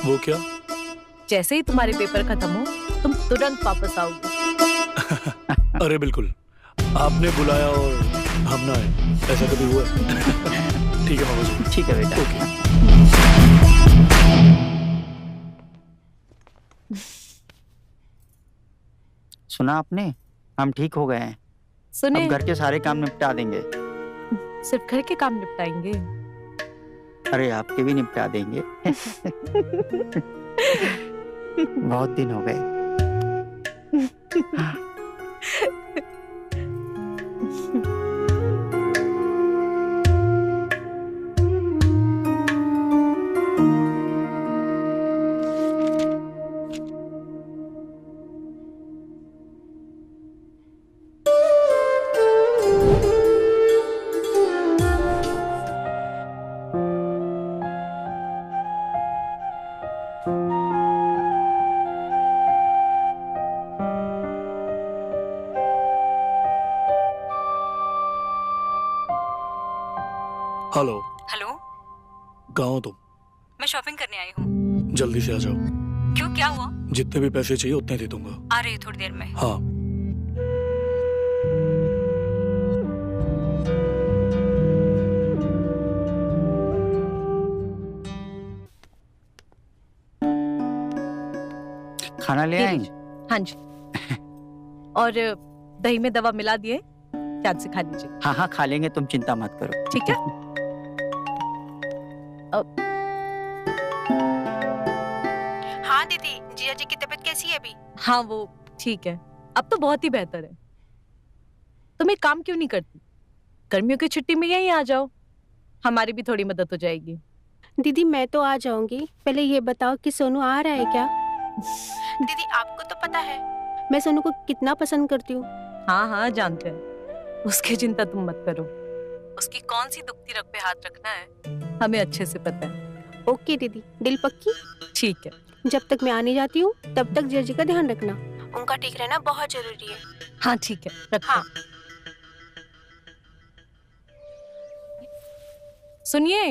वो क्या? जैसे ही तुम्हारे पेपर खत्म हो तुम तुरंत वापस आओगे। अरे बिल्कुल, आपने बुलाया और हम ना आए, ऐसा कभी हुआ? ठीक है मामा जी। ठीक है बेटा। सुना आपने, हम ठीक हो गए हैं। सुने? अब घर के सारे काम निपटा देंगे। सिर्फ घर के काम निपटाएंगे? अरे आपके भी निपटा देंगे। बहुत दिन हो गए। हेलो। हेलो, कहाँ हो तुम? मैं शॉपिंग करने आई हूँ। जल्दी से आ जाओ। क्यों, क्या हुआ? जितने भी पैसे चाहिए उतने दे दूंगा। आ रही हूँ थोड़ी देर में। हाँ। खाना ले आए? हाँ जी। और दही में दवा मिला दिए, याद से खा लीजिए। हाँ हाँ खा लेंगे, तुम चिंता मत करो। ठीक है। हाँ दीदी, जिया जी की तबीयत कैसी है अभी? हाँ वो ठीक है, अब तो बहुत ही बेहतर है। तुम एक काम क्यों नहीं करती, गर्मियों की छुट्टी में यहीं आ जाओ, हमारी भी थोड़ी मदद हो जाएगी। दीदी मैं तो आ जाऊंगी, पहले ये बताओ कि सोनू आ रहा है क्या? दीदी आपको तो पता है मैं सोनू को कितना पसंद करती हूँ। हाँ हाँ जानते हैं, उसकी चिंता तुम मत करो। उसकी कौन सी दुखती रग पे हाथ रखना है हमें अच्छे से पता है। ओके दीदी, दिल पक्की? ठीक है। जब तक मैं आने जाती हूँ तब तक जिया जी का ध्यान रखना, उनका ठीक रहना बहुत जरूरी है। हाँ ठीक है, रखो। हाँ। सुनिए,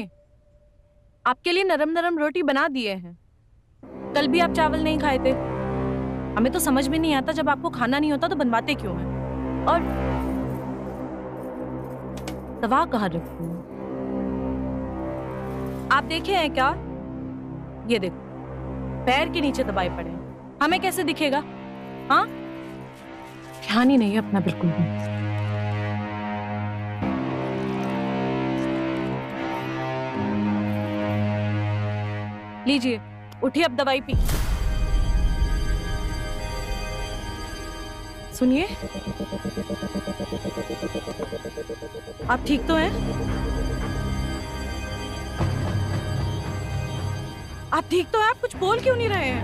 आपके लिए नरम नरम रोटी बना दिए हैं। कल भी आप चावल नहीं खाए थे। हमें तो समझ में नहीं आता, जब आपको खाना नहीं होता तो बनवाते क्यों हैं? और दवा कहाँ रखी है? आप देखे हैं क्या? ये देखो, पैर के नीचे दबाए पड़े हैं। हमें कैसे दिखेगा? हाँ, ध्यान ही नहीं है अपना बिल्कुल भी। लीजिए, उठिए, अब दवाई पी। सुनिए, आप ठीक तो हैं? आप ठीक तो हैं? आप कुछ बोल क्यों नहीं रहे हैं?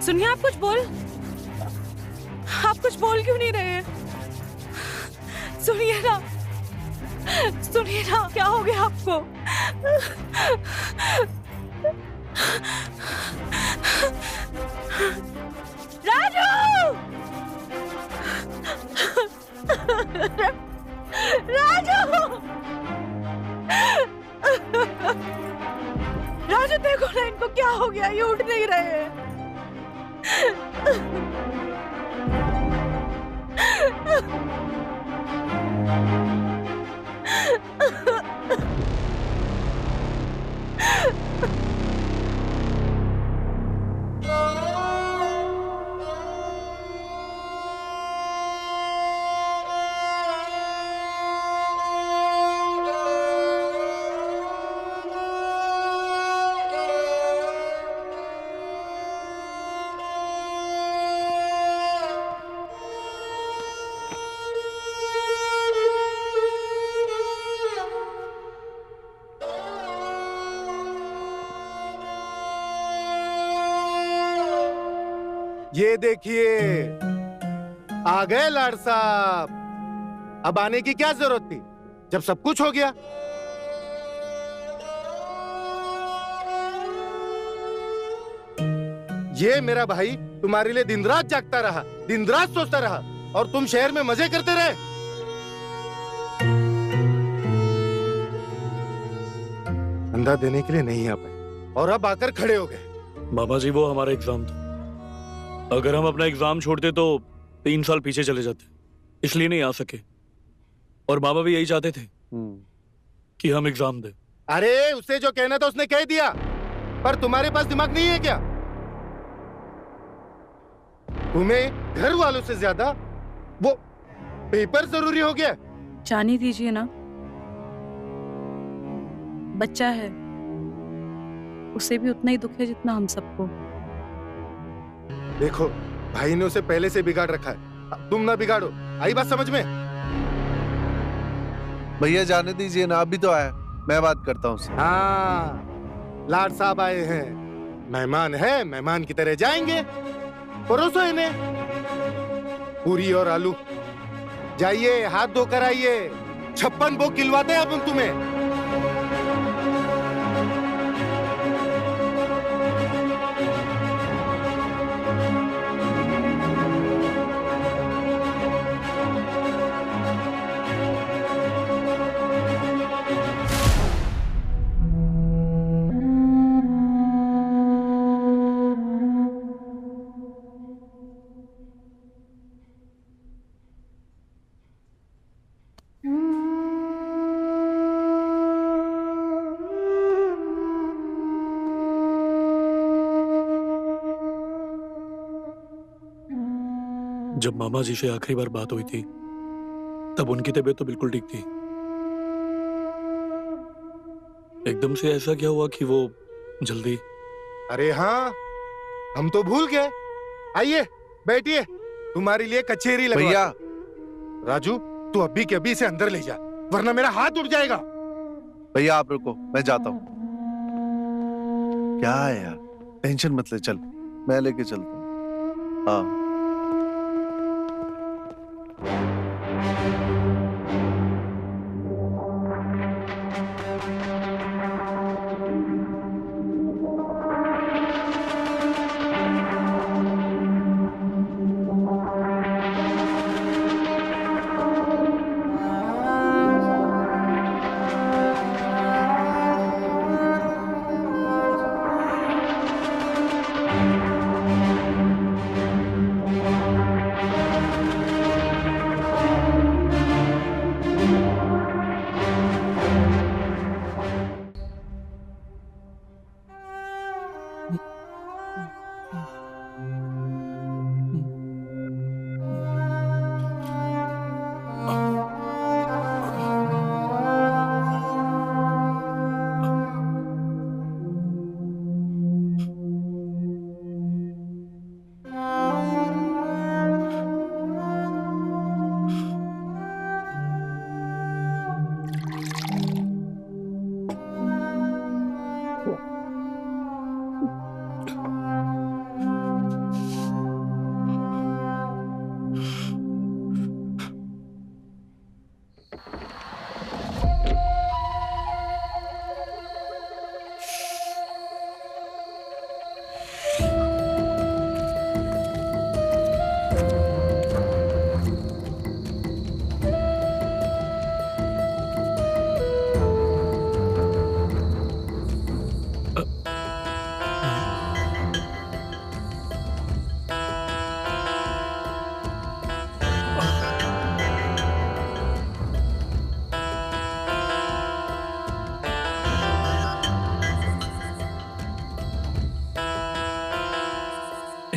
सुनिए, आप कुछ बोल क्यों नहीं रहे हैं? सुनिए ना, क्या हो गया आपको? राजू! राजू देखो ना, इनको क्या हो गया? ये उठ नहीं रहे हैं। ये देखिए, आ गए लाड साहब। अब आने की क्या जरूरत थी जब सब कुछ हो गया? ये मेरा भाई तुम्हारे लिए दिन रात जागता रहा, दिन रात सोचता रहा, और तुम शहर में मजे करते रहे। अंधा देने के लिए नहीं आ पाए और अब आकर खड़े हो गए। मामा जी, वो हमारा एग्जाम था। अगर हम अपना एग्जाम छोड़ते तो 3 साल पीछे चले जाते, इसलिए नहीं आ सके। और मामा भी यही चाहते थे कि हम एग्जाम दें। अरे, उसे जो कहना था उसने कह दिया, पर तुम्हारे पास दिमाग नहीं है क्या? तुम्हें घर वालों से ज्यादा वो पेपर जरूरी हो गया। जाने दीजिए ना, बच्चा है, उसे भी उतना ही दुख है जितना हम सबको। देखो, भाई ने उसे पहले से बिगाड़ रखा है, अब तुम ना बिगाड़ो। आई बात समझ में? भैया जाने दीजिए ना, अभी तो आया, मैं बात करता हूँ उससे। हाँ, लाड साहब आए हैं, मेहमान है, मेहमान की तरह जाएंगे। परोसो इन्हें पूरी और आलू। जाइए, हाथ धोकर आइए, 56 भोग खिलवाते हैं अब तुम्हें। जब मामा जी से आखिरी बार बात हुई थी तब उनकी तबीयत तो बिल्कुल ठीक थी। एकदम से ऐसा क्या हुआ कि वो जल्दी? अरे हाँ, हम तो भूल गए। आइए बैठिए, तुम्हारे लिए कचेरी लगवा। भैया, राजू, तू अभी के अभी इसे अंदर ले जा, वरना मेरा हाथ उठ जाएगा। भैया आप रुको, मैं जाता हूँ। क्या है यार, टेंशन मत ले, चल मैं लेके चलता हूँ। हाँ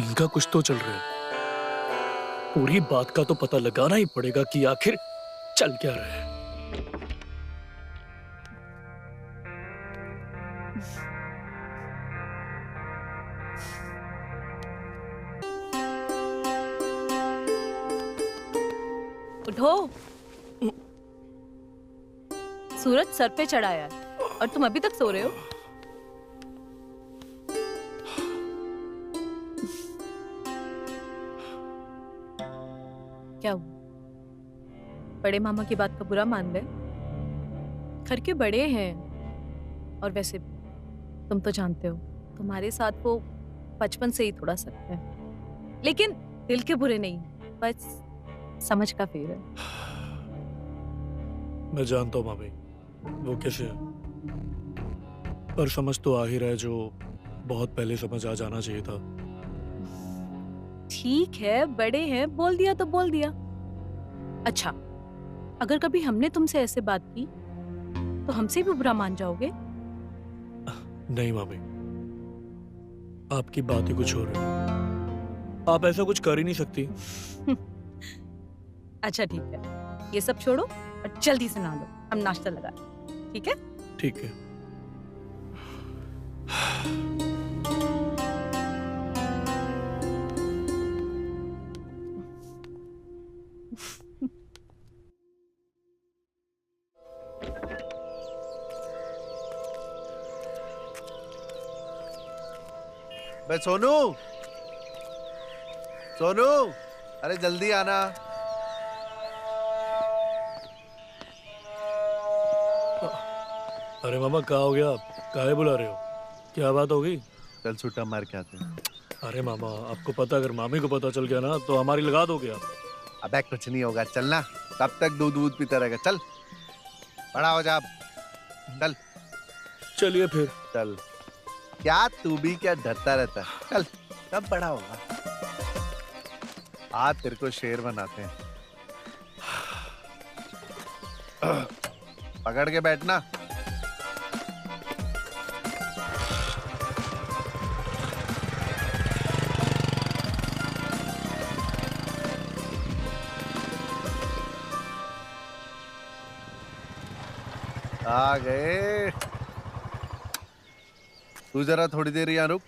इनका कुछ तो चल रहा है। पूरी बात का तो पता लगाना ही पड़ेगा कि आखिर चल क्या रहा है। उठो, सूरज सर पे चढ़ा है और तुम अभी तक सो रहे हो। क्या हुआ? बड़े मामा की बात का बुरा मान गए? घर के बड़े हैं, और वैसे तुम तो जानते हो तुम्हारे साथ वो बचपन से ही थोड़ा सख्त है, लेकिन दिल के बुरे नहीं, बस समझ का फेर है। मैं जानता हूँ मामी वो कैसे है, पर समझ तो आ ही रहा है जो बहुत पहले समझ आ जाना चाहिए था। ठीक है, बड़े हैं, बोल दिया तो बोल दिया। अच्छा, अगर कभी हमने तुमसे ऐसे बात की तो हमसे भी बुरा मान जाओगे? नहीं मामी, आपकी बात ही कुछ और है। आप ऐसा कुछ कर ही नहीं सकती। अच्छा ठीक है, ये सब छोड़ो और जल्दी से नहा लो, हम नाश्ता लगा लें, ठीक है? ठीक है। बे सोनू, सोनू, अरे जल्दी आना। अरे मामा कहाँ हो गया आप? काहे बुला रहे हो? क्या बात हो गई? चल छुट्टा मार के आते हैं। अरे मामा, आपको पता, अगर मामी को पता चल गया ना तो हमारी लगा दोगे आप। अबे कुछ नहीं होगा, चलना। कब तक दूध पीता रहेगा? चल, बड़ा हो जा अब। चल। चलिए फिर। चल। क्या तू भी क्या डरता रहता है? चल, कब बड़ा होगा? आज तेरे को शेर बनाते हैं। पकड़ के बैठना। आ गए। तू जरा थोड़ी देर यहाँ रुक,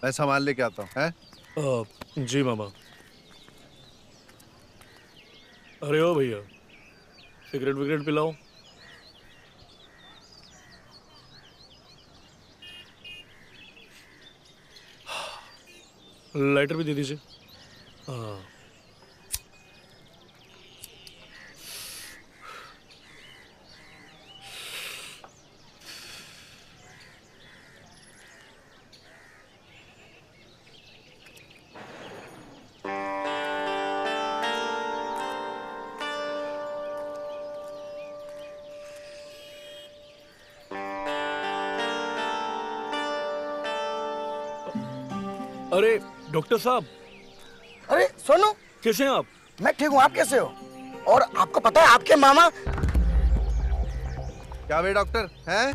मैं सामान लेके आता हूँ। हैं? जी मामा। अरे ओ भैया, सिगरेट विगरेट पिलाओ। लाइटर भी दे दीजिए। हाँ। अरे डॉक्टर साहब। अरे सोनू, कैसे हैं आप? मैं ठीक हूँ, आप कैसे हो? और आपको पता है आपके मामा? क्या बे डॉक्टर हैं?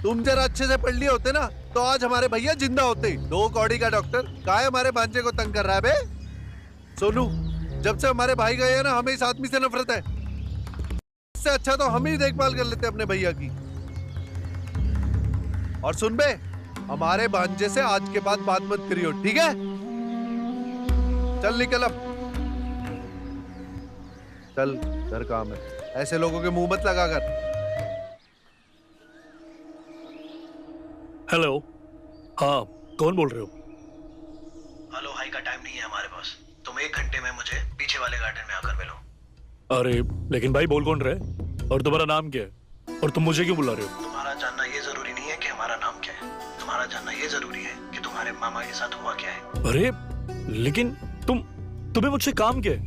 तुम जरा अच्छे से पढ़ लिए होते ना तो आज हमारे भैया जिंदा होते। 2 कौड़ी का डॉक्टर काहे हमारे भांजे को तंग कर रहा है बे? सोनू, जब से हमारे भाई गए हैं ना, हमें इस आदमी से नफरत है। इससे अच्छा तो हम ही देखभाल कर लेते अपने भैया की। और सुन बे, हमारे भांजे से आज के बाद बात मत करियो, ठीक है? चल निकल अब। चल, घर काम है। ऐसे लोगों के मुंह मत लगा कर। हेलो। हाँ, कौन बोल रहे हो? हेलो हाई का टाइम नहीं है हमारे पास। तुम 1 घंटे में मुझे पीछे वाले गार्डन में आकर मिलो। अरे लेकिन भाई बोल कौन रहे? और तुम्हारा नाम क्या है? और तुम मुझे क्यों बुला रहे हो? तुम्हारा जानना ये जरूरी नहीं है कि हमारा नाम क्या है। तुम्हारा जानना ये जरूरी है कि तुम्हारे मामा के साथ हुआ क्या है। अरे लेकिन तुम्हें मुझसे काम क्या है?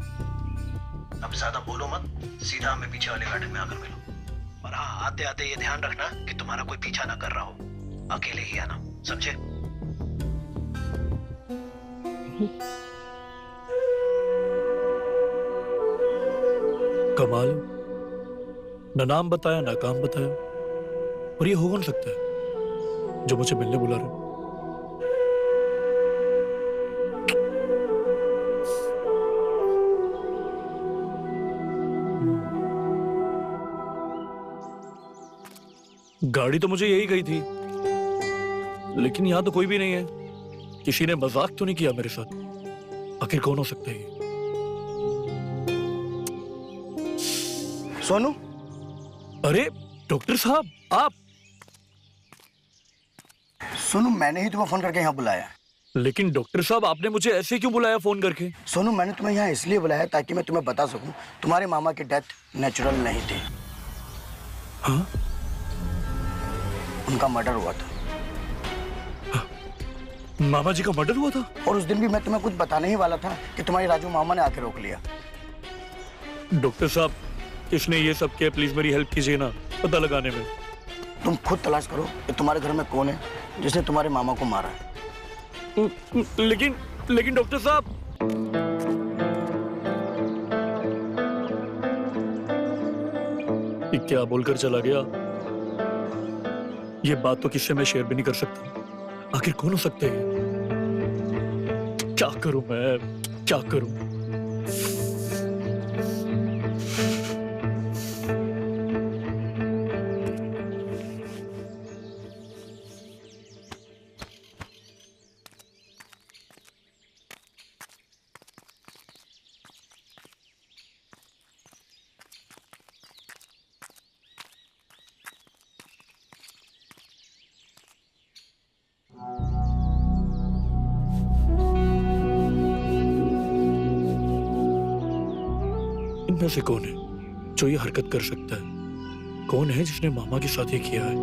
अब ज्यादा बोलो मत, सीधा हमें पीछे वाले गार्डन में आकर मिलो। और हाँ, आते आते ये ध्यान रखना कि तुम्हारा कोई पीछा ना कर रहा हो। अकेले ही आना, समझे? कमाल, ना नाम बताया ना काम बताया। और ये हो कौन सकता है जो मुझे मिलने बुला रहे? गाड़ी तो मुझे यही गई थी, लेकिन यहाँ तो कोई भी नहीं है। किसी ने मजाक तो नहीं किया मेरे साथ? आखिर कौन हो सकता है ये? सोनू। अरे डॉक्टर साहब, आप? सोनू, मैंने ही तुम्हें फोन करके यहाँ बुलाया। लेकिन डॉक्टर साहब, आपने मुझे ऐसे क्यों बुलाया फोन करके? सोनू, मैंने तुम्हें यहाँ इसलिए बुलाया ताकि मैं तुम्हें बता सकूं तुम्हारे मामा की डेथ नेचुरल नहीं थी। हाँ? उनका मर्डर हुआ था। मामा जी का मर्डर हुआ था? और उस दिन भी मैं तुम्हें कुछ बताने ही वाला था कि तुम्हारी राजू मामा ने आके रोक लिया। डॉक्टर साहब, किसने ये सब किया? प्लीज मेरी हेल्प कीजिए ना पता लगाने में। तुम खुद तलाश करो कि तुम्हारे घर में कौन है जिसने तुम्हारे मामा को मारा है। लेकिन डॉक्टर साहब, ये क्या बोलकर चला गया? ये बात तो किससे मैं शेयर भी नहीं कर सकता। आखिर कौन हो सकते हैं? क्या करूं मैं, क्या करूं? इनमें से कौन है जो ये हरकत कर सकता है? कौन है जिसने मामा के साथ ये किया है?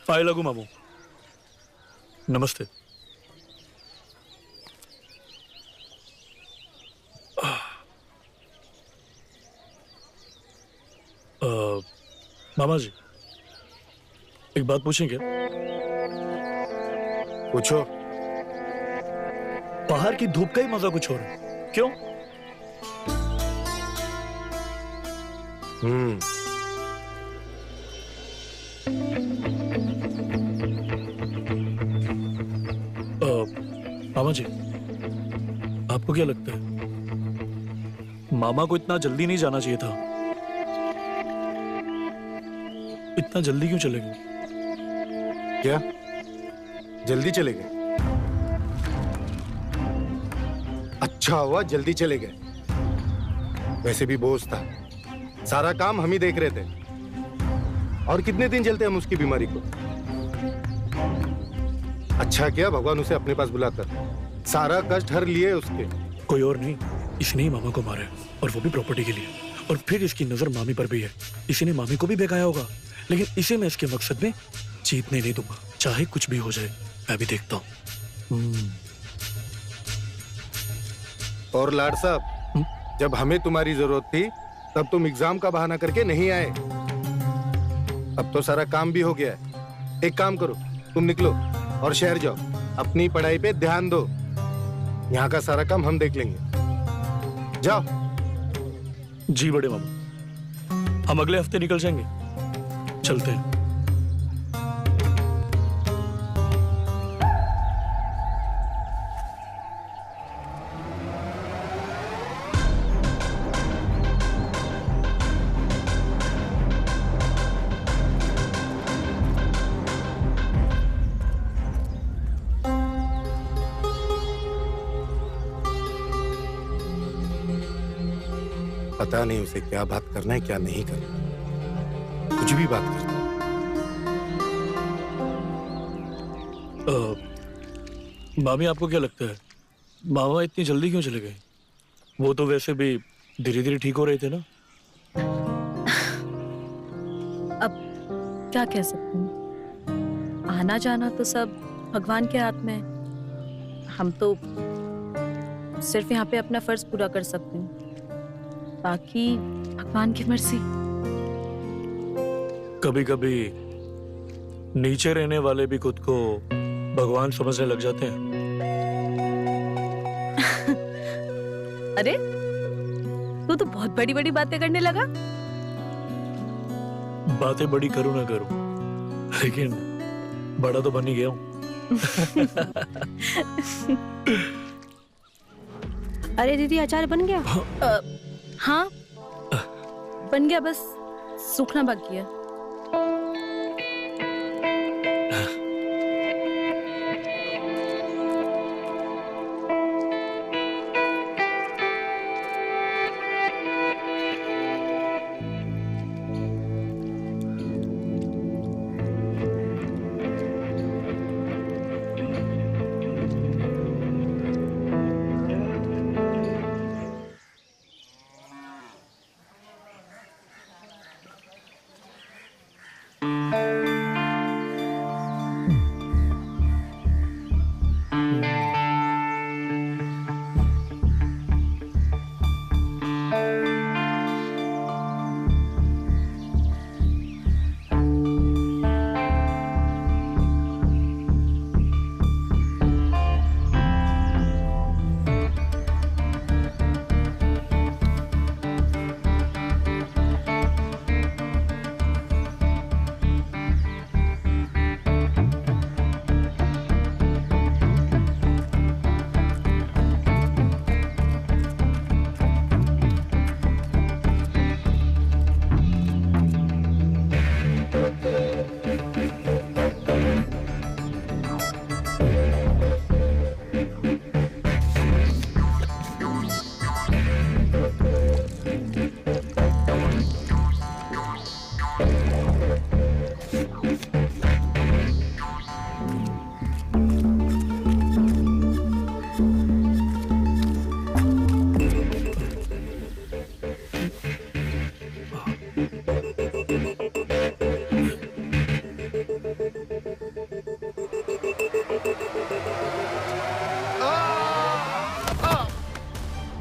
पाए लगू मामू, नमस्ते। मामा जी, एक बात पूछें क्या? पूछो। बाहर की धूप का ही मजा कुछ और है, क्यों? मामा जी, आपको क्या लगता है मामा को इतना जल्दी नहीं जाना चाहिए था? इतना जल्दी क्यों चले गए? क्या जल्दी चले गए? अच्छा हुआ जल्दी चले गए। वैसे भी बोझ था, सारा काम हम ही देख रहे थे। और कितने दिन चलते हम उसकी बीमारी को? अच्छा किया भगवान उसे अपने पास बुलाकर सारा कष्ट हर लिए उसके। कोई और नहीं, इसने ही मामा को मारा है, और वो भी प्रॉपर्टी के लिए। और फिर इसकी नजर मामी पर भी है। इसी ने मामी को भी बेगाया होगा, लेकिन इसे मैं इसके मकसद में जीतने नहीं दूंगा, चाहे कुछ भी हो जाए। मैं भी देखता हूँ। और लाड साहब, जब हमें तुम्हारी जरूरत थी तब तुम एग्जाम का बहाना करके नहीं आए। अब तो सारा काम भी हो गया है। एक काम करो, तुम निकलो और शहर जाओ, अपनी पढ़ाई पे ध्यान दो। यहाँ का सारा काम हम देख लेंगे। जाओ। जी बड़े मामा, हम अगले हफ्ते निकल जाएंगे। चलते हैं। पता नहीं उसे क्या बात करना है क्या नहीं करना, कुछ भी बात करना। मामी, आपको क्या लगता है मामा इतनी जल्दी क्यों चले गए? वो तो वैसे भी धीरे धीरे ठीक हो रहे थे ना। अब क्या कह सकते हैं, आना जाना तो सब भगवान के हाथ में है। हम तो सिर्फ यहाँ पे अपना फर्ज पूरा कर सकती हूँ, बाकी भगवान की मर्जी। कभी कभी नीचे रहने वाले भी खुद को भगवान समझने लग जाते हैं। अरे तू तो बहुत बड़ी बड़ी बातें करने लगा। बातें बड़ी करूं ना करूं, लेकिन बड़ा तो बन ही गया हूं। अरे दीदी, अचार बन गया? हाँ बन गया, बस सूखना बाकी है।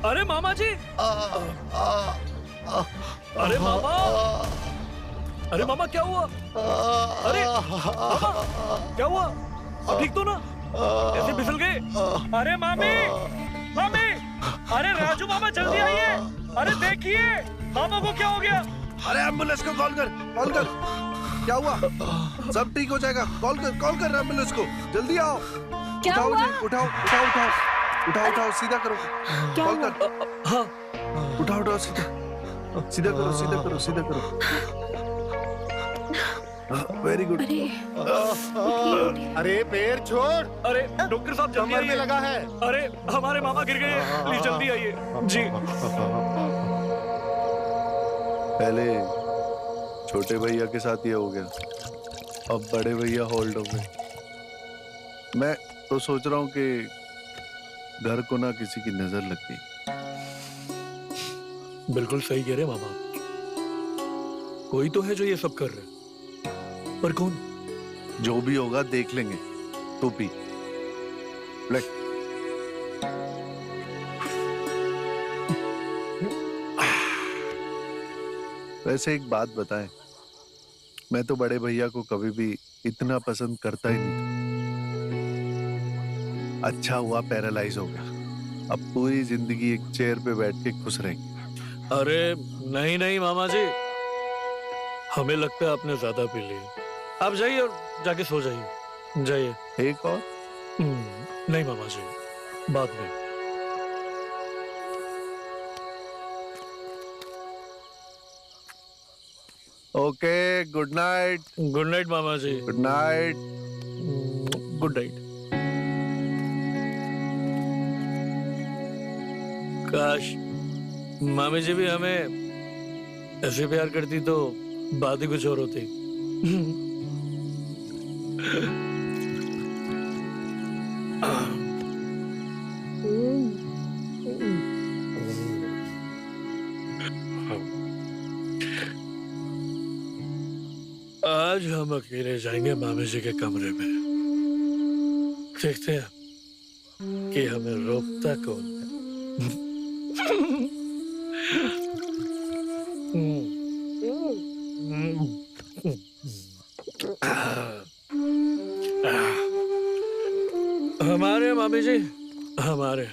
अरे मामा जी, अरे मामा, अरे मामा क्या हुआ? अरे मामा क्या हुआ? ठीक तो ना? कैसे फिसल गए? अरे मामी, मामी, अरे राजू मामा जल्दी आइए। अरे देखिए मामा को क्या हो गया? अरे एम्बुलेंस को कॉल कर, कॉल कर। क्या हुआ? सब ठीक हो जाएगा। कॉल कर एम्बुलेंस को, जल्दी आओ। क्या उठाओ हुआ? जी, उठाओ, सीधा करो। कॉल कर। हाँ, उठाओ, सीधा करो। Very good. अरे पैर छोड़। अरे डॉक्टर साहब जल्दी कमर में आइए। लगा है। अरे हमारे मामा गिर गए, प्लीज जल्दी आइए जी। पहले छोटे भैया के साथ ये हो गया, अब बड़े भैया होल्ड हो गए। मैं तो सोच रहा हूँ कि घर को ना किसी की नजर लग गई। बिल्कुल सही कह रहे मामा, कोई तो है जो ये सब कर रहे, पर कौन? जो भी होगा देख लेंगे। तू पी ले। वैसे एक बात बताएं, मैं तो बड़े भैया को कभी भी इतना पसंद करता ही नहीं था। अच्छा हुआ पैरालाइज हो गया, अब पूरी जिंदगी एक चेयर पे बैठ के खुश रहेंगे। अरे नहीं मामा जी, हमें लगता है आपने ज्यादा पी लिया। आप जाइए और जाके सो जाइए, जाइए। एक और? नहीं मामा जी, बाद में। Okay, good night. Good night मामा जी। Good night. Good night. काश मामी जी भी हमें ऐसे प्यार करती तो बात ही कुछ और होती। आज हम अकेले जाएंगे मामी जी के कमरे में, देखते हैं कि हमें रोकता कौन है। हमारे मामी जी, हमारे।